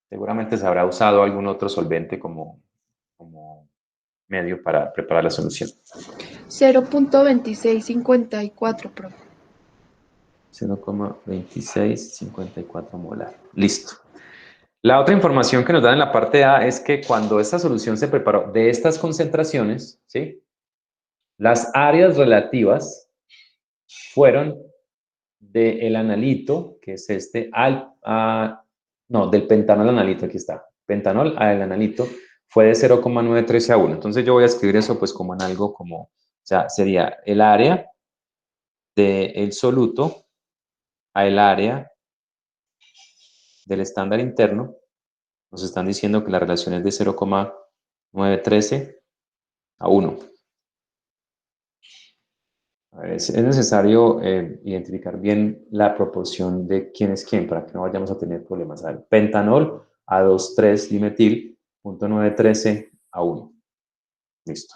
A: Seguramente se habrá usado algún otro solvente como medio para preparar la solución.
G: 0.2654, profe.
A: 0,2654 molar. Listo. La otra información que nos dan en la parte A es que cuando esta solución se preparó de estas concentraciones, ¿sí? Las áreas relativas fueron del analito, que es este, del pentanol al analito, aquí está. Pentanol al analito fue de 0,913 a 1. Entonces yo voy a escribir eso pues como en algo como, o sea, sería el área del soluto a el área del estándar interno. Nos están diciendo que la relación es de 0,913 a 1. A ver, es necesario identificar bien la proporción de quién es quién para que no vayamos a tener problemas. A ver, pentanol a 2,3-dimetil, 0,913 a 1. Listo.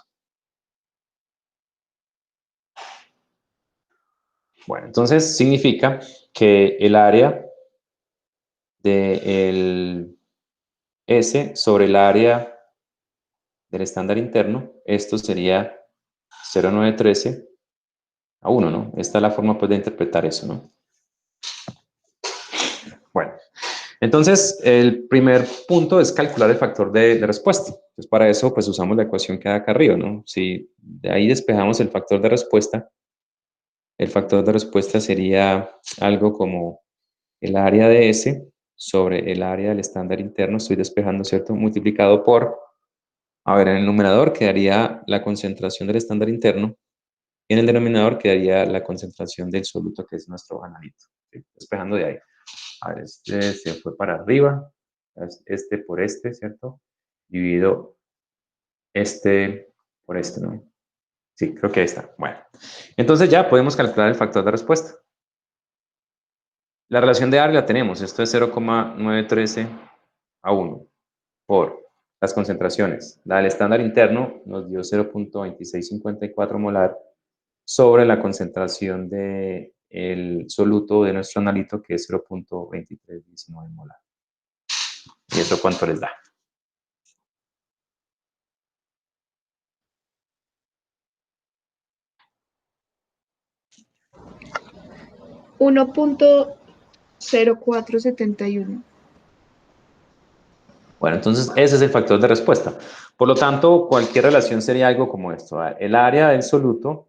A: Bueno, entonces significa que el área del S sobre el área del estándar interno, esto sería 0,913 a 1, ¿no? Esta es la forma pues, de interpretar eso, ¿no? Bueno, entonces el primer punto es calcular el factor de respuesta. Entonces para eso pues usamos la ecuación que hay acá arriba, ¿no? Si de ahí despejamos el factor de respuesta, el factor de respuesta sería algo como el área de S sobre el área del estándar interno, estoy despejando, ¿cierto? Multiplicado por, a ver, en el numerador quedaría la concentración del estándar interno y en el denominador quedaría la concentración del soluto, que es nuestro analito. ¿Sí? Despejando de ahí. A ver, este se fue para arriba, este por este, ¿cierto? Dividido este por este, ¿no? Sí, creo que ahí está. Bueno, entonces ya podemos calcular el factor de respuesta. La relación de área la tenemos, esto es 0,913 a 1 por las concentraciones. La del estándar interno nos dio 0,2654 molar sobre la concentración del soluto de nuestro analito, que es 0,2319 molar. ¿Y eso cuánto les da?
G: $1.0471.
A: Bueno, entonces ese es el factor de respuesta. Por lo tanto, cualquier relación sería algo como esto. El área del soluto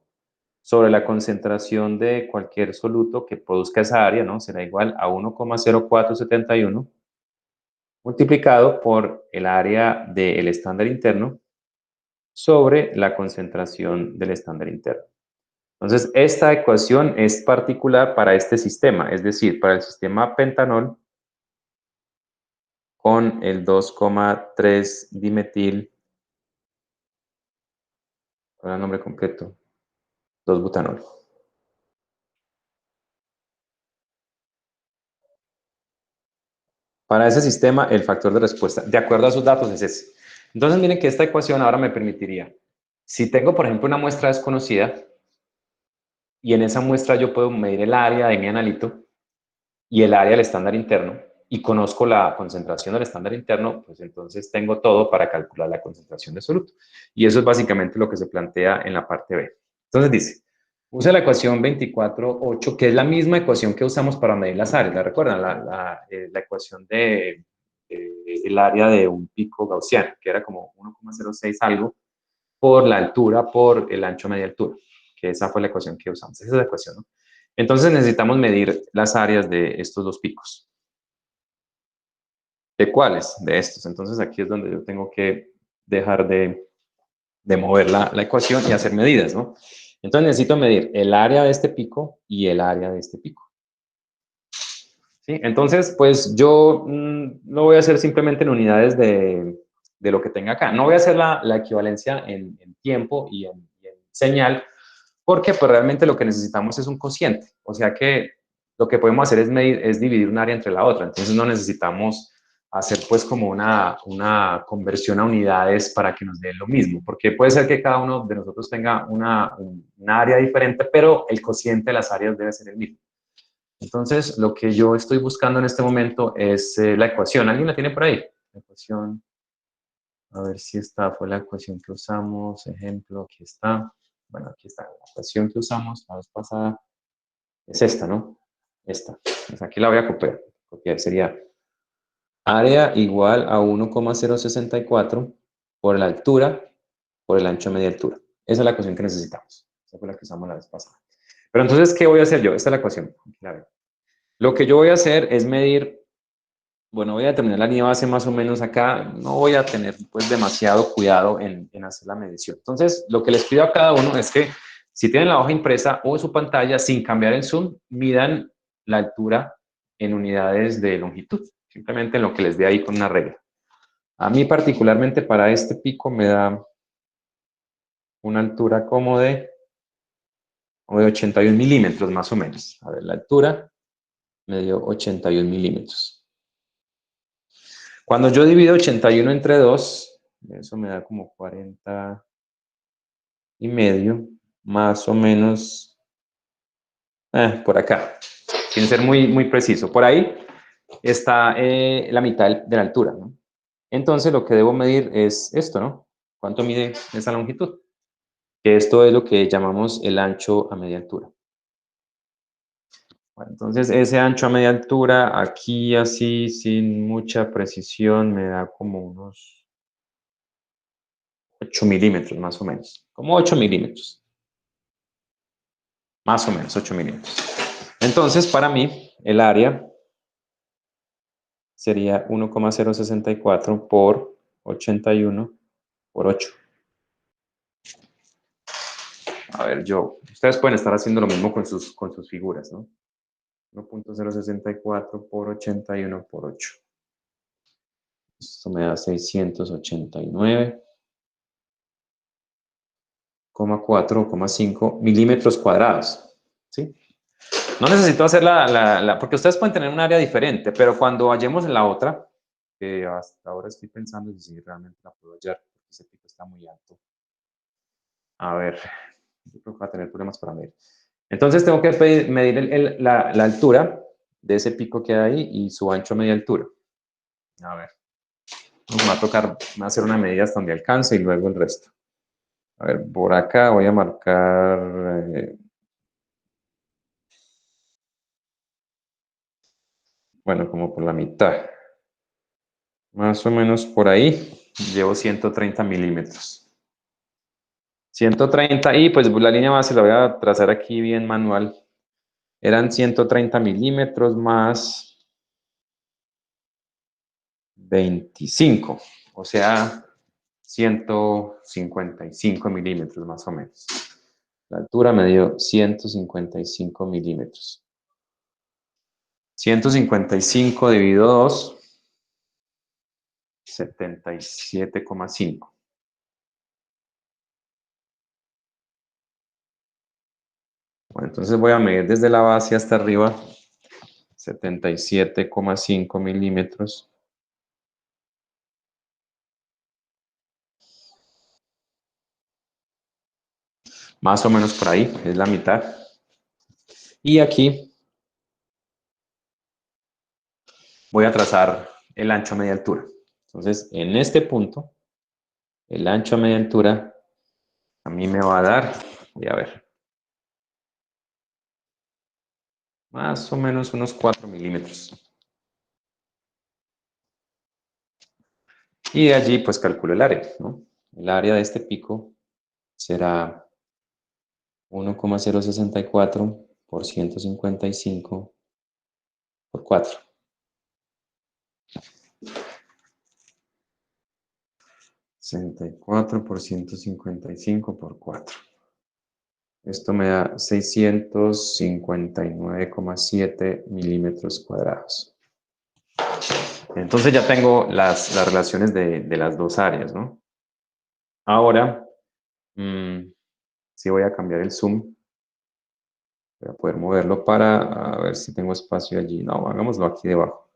A: sobre la concentración de cualquier soluto que produzca esa área, ¿no? Será igual a 1,0471 multiplicado por el área del estándar interno sobre la concentración del estándar interno. Entonces, esta ecuación es particular para este sistema, es decir, para el sistema pentanol con el 2,3-dimetil, ¿cuál es el nombre completo? 2-butanol. Para ese sistema, el factor de respuesta, de acuerdo a sus datos, es ese. Entonces, miren que esta ecuación ahora me permitiría, si tengo, por ejemplo, una muestra desconocida, y en esa muestra yo puedo medir el área de mi analito y el área del estándar interno, y conozco la concentración del estándar interno, pues entonces tengo todo para calcular la concentración de soluto. Y eso es básicamente lo que se plantea en la parte B. Entonces dice, usa la ecuación 24,8, que es la misma ecuación que usamos para medir las áreas. ¿La recuerdan? La ecuación de el área de un pico gaussiano, que era como 1,06 algo por la altura por el ancho media altura, que esa fue la ecuación que usamos. Esa es la ecuación, ¿no? Entonces necesitamos medir las áreas de estos dos picos. ¿De cuáles? De estos. Entonces aquí es donde yo tengo que dejar de mover la ecuación y hacer medidas, ¿no? Entonces necesito medir el área de este pico y el área de este pico. ¿Sí? Entonces, pues yo lo voy a hacer simplemente en unidades de lo que tenga acá. No voy a hacer la equivalencia en tiempo y en señal, porque pues realmente lo que necesitamos es un cociente. O sea que lo que podemos hacer es dividir un área entre la otra. Entonces no necesitamos hacer pues como una conversión a unidades para que nos dé lo mismo, porque puede ser que cada uno de nosotros tenga una área diferente, pero el cociente de las áreas debe ser el mismo. Entonces, lo que yo estoy buscando en este momento es la ecuación. ¿Alguien la tiene por ahí? La ecuación A ver si esta fue la ecuación que usamos. Ejemplo, aquí está. Bueno, aquí está. La ecuación que usamos la vez pasada es esta, ¿no? Esta. Pues aquí la voy a copiar. Copiar sería área igual a 1,064 por la altura por el ancho de media altura. Esa es la ecuación que necesitamos. Esa fue la que usamos la vez pasada. Pero entonces, ¿qué voy a hacer yo? Esta es la ecuación. Aquí la veo. Lo que yo voy a hacer es medir, bueno, voy a determinar la línea base más o menos acá. No voy a tener pues demasiado cuidado en hacer la medición. Entonces, lo que les pido a cada uno es que si tienen la hoja impresa o su pantalla, sin cambiar el zoom, midan la altura en unidades de longitud. Simplemente en lo que les dé ahí con una regla. A mí particularmente para este pico me da una altura como de 81 milímetros más o menos. A ver, la altura me dio 81 milímetros. Cuando yo divido 81 entre 2, eso me da como 40 y medio, más o menos, por acá, sin ser muy preciso. Por ahí está la mitad de la altura, ¿no? Entonces lo que debo medir es esto, ¿no? ¿Cuánto mide esa longitud? Que esto es lo que llamamos el ancho a media altura. Bueno, entonces ese ancho a media altura, aquí así, sin mucha precisión, me da como unos 8 milímetros más o menos. Como 8 milímetros. Más o menos 8 milímetros. Entonces, para mí, el área sería 1,064 por 81 por 8. A ver, ustedes pueden estar haciendo lo mismo con sus figuras, ¿no? 1,064 por 81 por 8. Esto me da 689,4,5 milímetros cuadrados. ¿Sí? No necesito hacer porque ustedes pueden tener un área diferente, pero cuando vayamos en la otra, que hasta ahora estoy pensando si realmente la puedo hallar, porque ese pico está muy alto. A ver, yo creo que va a tener problemas para medir. Entonces tengo que medir la altura de ese pico que hay ahí y su ancho a media altura. A ver, me va a tocar hacer una medida hasta donde alcance y luego el resto. A ver, por acá voy a marcar, bueno, como por la mitad. Más o menos por ahí llevo 130 milímetros. 130 y pues la línea base la voy a trazar aquí bien manual. Eran 130 milímetros más 25, o sea, 155 milímetros más o menos. La altura me dio 155 milímetros. 155 dividido 2, 77,5. Bueno, entonces voy a medir desde la base hasta arriba 77,5 milímetros. Más o menos por ahí, es la mitad. Y aquí voy a trazar el ancho a media altura. Entonces, en este punto, el ancho a media altura a mí me va a dar, voy a ver, más o menos unos 4 milímetros. Y de allí, pues calculo el área, ¿no? El área de este pico será 1,064 por 155 por 4. 64 por 155 por 4. Esto me da 659,7 milímetros cuadrados. Entonces ya tengo las relaciones de las dos áreas, ¿no? Ahora, si voy a cambiar el zoom, voy a poder moverlo para ver si tengo espacio allí. No, hagámoslo aquí debajo.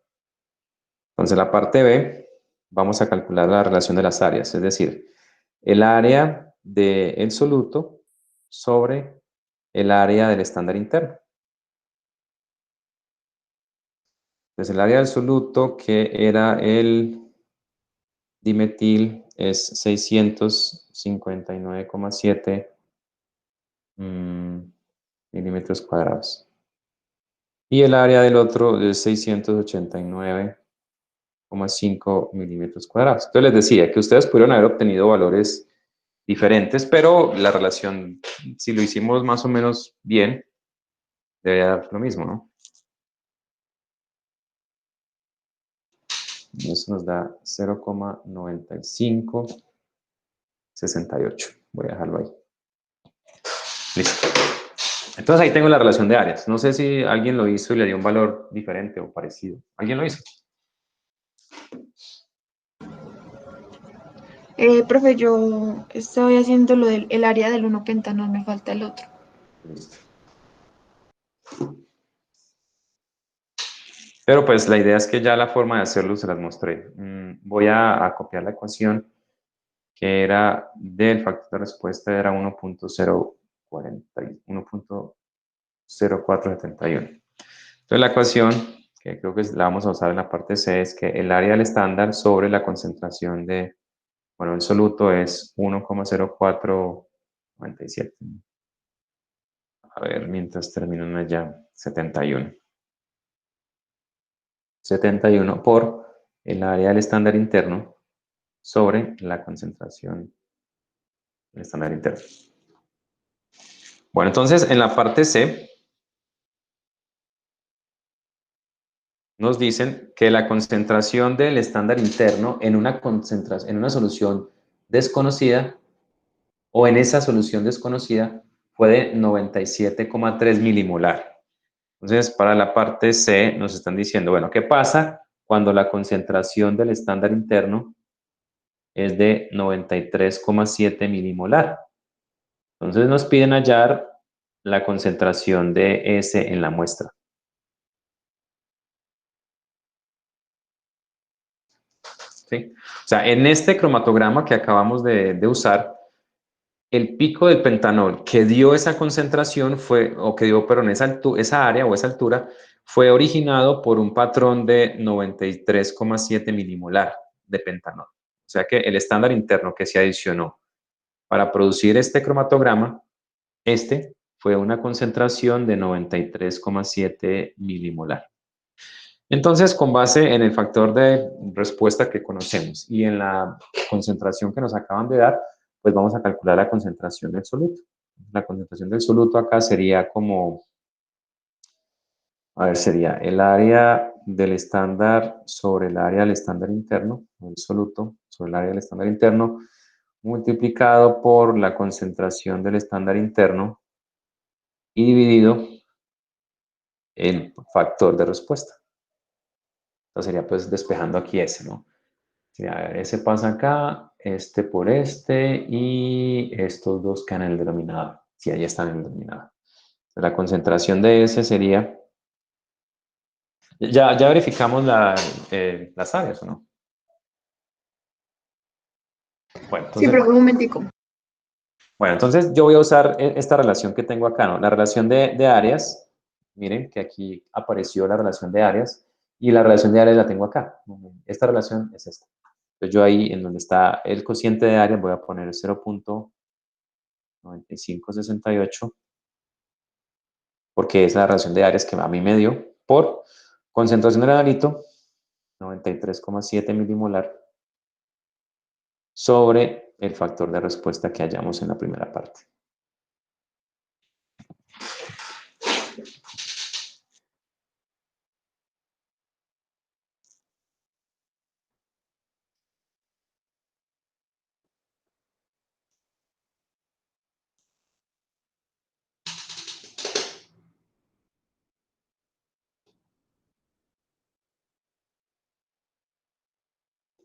A: Entonces, la parte B, vamos a calcular la relación de las áreas, es decir, el área del soluto sobre el área del estándar interno. Entonces, el área del soluto, que era el dimetil es 659,7 milímetros cuadrados. Y el área del otro es 689,5 milímetros cuadrados. Entonces les decía que ustedes pudieron haber obtenido valores diferentes, pero la relación, si lo hicimos más o menos bien, debería dar lo mismo, ¿no? Y eso nos da 0,9568. Voy a dejarlo ahí. Listo. Entonces ahí tengo la relación de áreas. No sé si alguien lo hizo y le dio un valor diferente o parecido. ¿Alguien lo hizo?
G: Profe, yo estoy haciendo lo del el área del 1 pentanol, me falta el otro.
A: Listo. Pero pues la idea es que ya la forma de hacerlo se las mostré. Voy a copiar la ecuación que era del factor de respuesta, era 1.0471. Entonces la ecuación, que creo que la vamos a usar en la parte C, es que el área del estándar sobre la concentración de, bueno, el soluto es 1,0497. A ver, mientras terminan allá, 71. 71 por el área del estándar interno sobre la concentración del estándar interno. Bueno, entonces en la parte C nos dicen que la concentración del estándar interno en una solución desconocida o en esa solución desconocida fue de 97,3 milimolar. Entonces, para la parte C nos están diciendo, bueno, ¿qué pasa cuando la concentración del estándar interno es de 93,7 milimolar? Entonces nos piden hallar la concentración de S en la muestra. ¿Sí? O sea, en este cromatograma que acabamos de usar, el pico del pentanol que dio esa concentración fue, o que dio, perdón, esa área o esa altura, fue originado por un patrón de 93,7 milimolar de pentanol. O sea que el estándar interno que se adicionó para producir este cromatograma, fue una concentración de 93,7 milimolar. Entonces, con base en el factor de respuesta que conocemos y en la concentración que nos acaban de dar, pues vamos a calcular la concentración del soluto. La concentración del soluto acá sería como, a ver, sería el área del estándar sobre el área del estándar interno, el soluto sobre el área del estándar interno, multiplicado por la concentración del estándar interno y dividido el factor de respuesta. Entonces sería pues despejando aquí ese, ¿no? Sí, a ver, ese pasa acá, este por este y estos dos quedan en el denominador. Sí, ahí están en el denominador. La concentración de ese sería... Ya verificamos las áreas, ¿o no? Bueno,
G: Sí,
A: entonces,
G: profe, un momentico.
A: bueno, entonces yo voy a usar esta relación que tengo acá, ¿no? La relación de áreas. Miren que aquí apareció la relación de áreas y la relación de áreas la tengo acá. Esta relación es esta. Entonces yo ahí en donde está el cociente de áreas voy a poner 0,9568 porque es la relación de áreas que a mí me dio por concentración del analito, 93,7 milimolar, sobre el factor de respuesta que hallamos en la primera parte.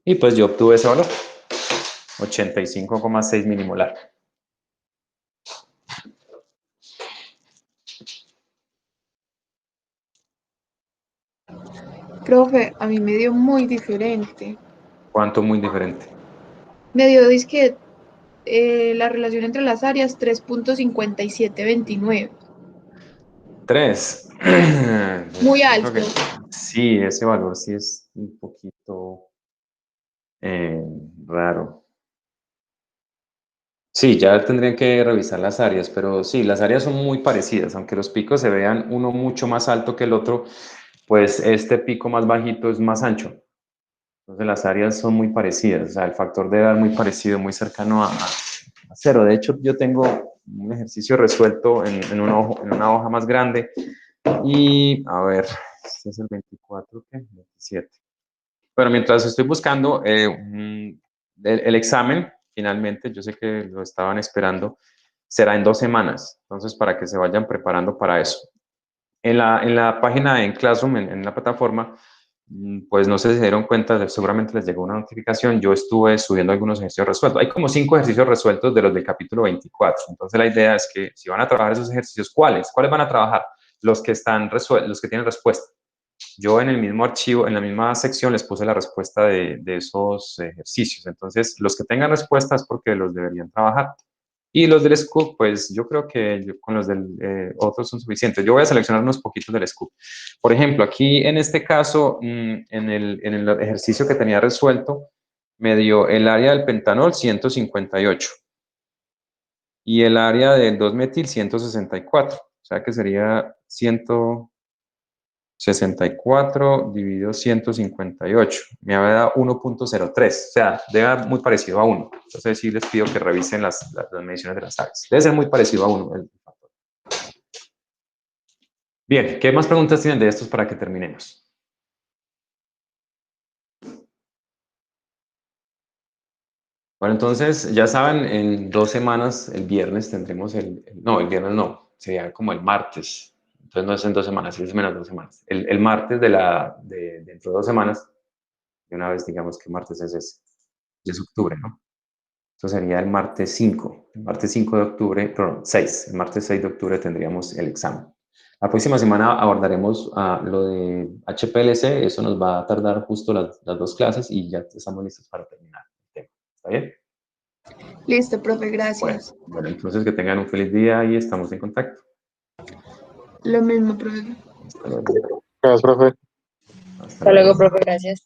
A: Y pues yo obtuve ese valor, 85,6 milimolar.
G: Profe, a mí me dio muy diferente.
A: ¿Cuánto muy diferente?
G: Me dio, dizque, la relación entre las áreas 3.5729.
A: 3.
G: Muy
A: Yo creo
G: alto.
A: que sí, ese valor sí es un poquito raro. Sí, ya tendrían que revisar las áreas, pero sí, las áreas son muy parecidas, aunque los picos se vean uno mucho más alto que el otro, pues este pico más bajito es más ancho. Entonces las áreas son muy parecidas, o sea, el factor de edad es muy parecido, muy cercano a cero. De hecho, yo tengo un ejercicio resuelto en una hoja más grande y, a ver, este es el 24, ¿qué? 27. Bueno, mientras estoy buscando el examen, finalmente, yo sé que lo estaban esperando, será en 2 semanas. Entonces, para que se vayan preparando para eso. En la página en Classroom, en la plataforma, pues no sé si se dieron cuenta, seguramente les llegó una notificación. Yo estuve subiendo algunos ejercicios resueltos. Hay como 5 ejercicios resueltos de los del capítulo 24. Entonces, la idea es que si van a trabajar esos ejercicios, ¿cuáles? ¿Cuáles van a trabajar? Los que están los que tienen respuesta. Yo en el mismo archivo, en la misma sección, les puse la respuesta de esos ejercicios. Entonces, los que tengan respuestas porque los deberían trabajar. Y los del Scoop, pues yo creo que con los del otros son suficientes. Yo voy a seleccionar unos poquitos del Scoop. Por ejemplo, aquí en este caso, en el ejercicio que tenía resuelto, me dio el área del pentanol 158 y el área del 2-metil 164. O sea que sería 164 dividido 158. Me había dado 1.03. O sea, debe dar muy parecido a 1. Entonces sí les pido que revisen las mediciones de las áreas. Debe ser muy parecido a 1 el factor. Bien, ¿qué más preguntas tienen de estos para que terminemos? Bueno, entonces, ya saben, en 2 semanas, el viernes tendremos no, el viernes no, sería como el martes. Entonces no es en 2 semanas, es menos 2 semanas. El martes dentro de 2 semanas, de una vez digamos que martes es ese, y es octubre, ¿no? Eso sería el martes 5. El martes 5 de octubre, perdón, 6. El martes 6 de octubre tendríamos el examen. La próxima semana abordaremos lo de HPLC. Eso nos va a tardar justo las 2 clases y ya estamos listos para terminar el tema. ¿Está bien?
G: Listo, profe, gracias.
A: Bueno, entonces que tengan un feliz día y estamos en contacto.
G: Lo mismo, profe.
A: Hasta luego.
C: Gracias, profe.
A: Hasta
E: Hasta luego,
A: luego.
E: profe, gracias.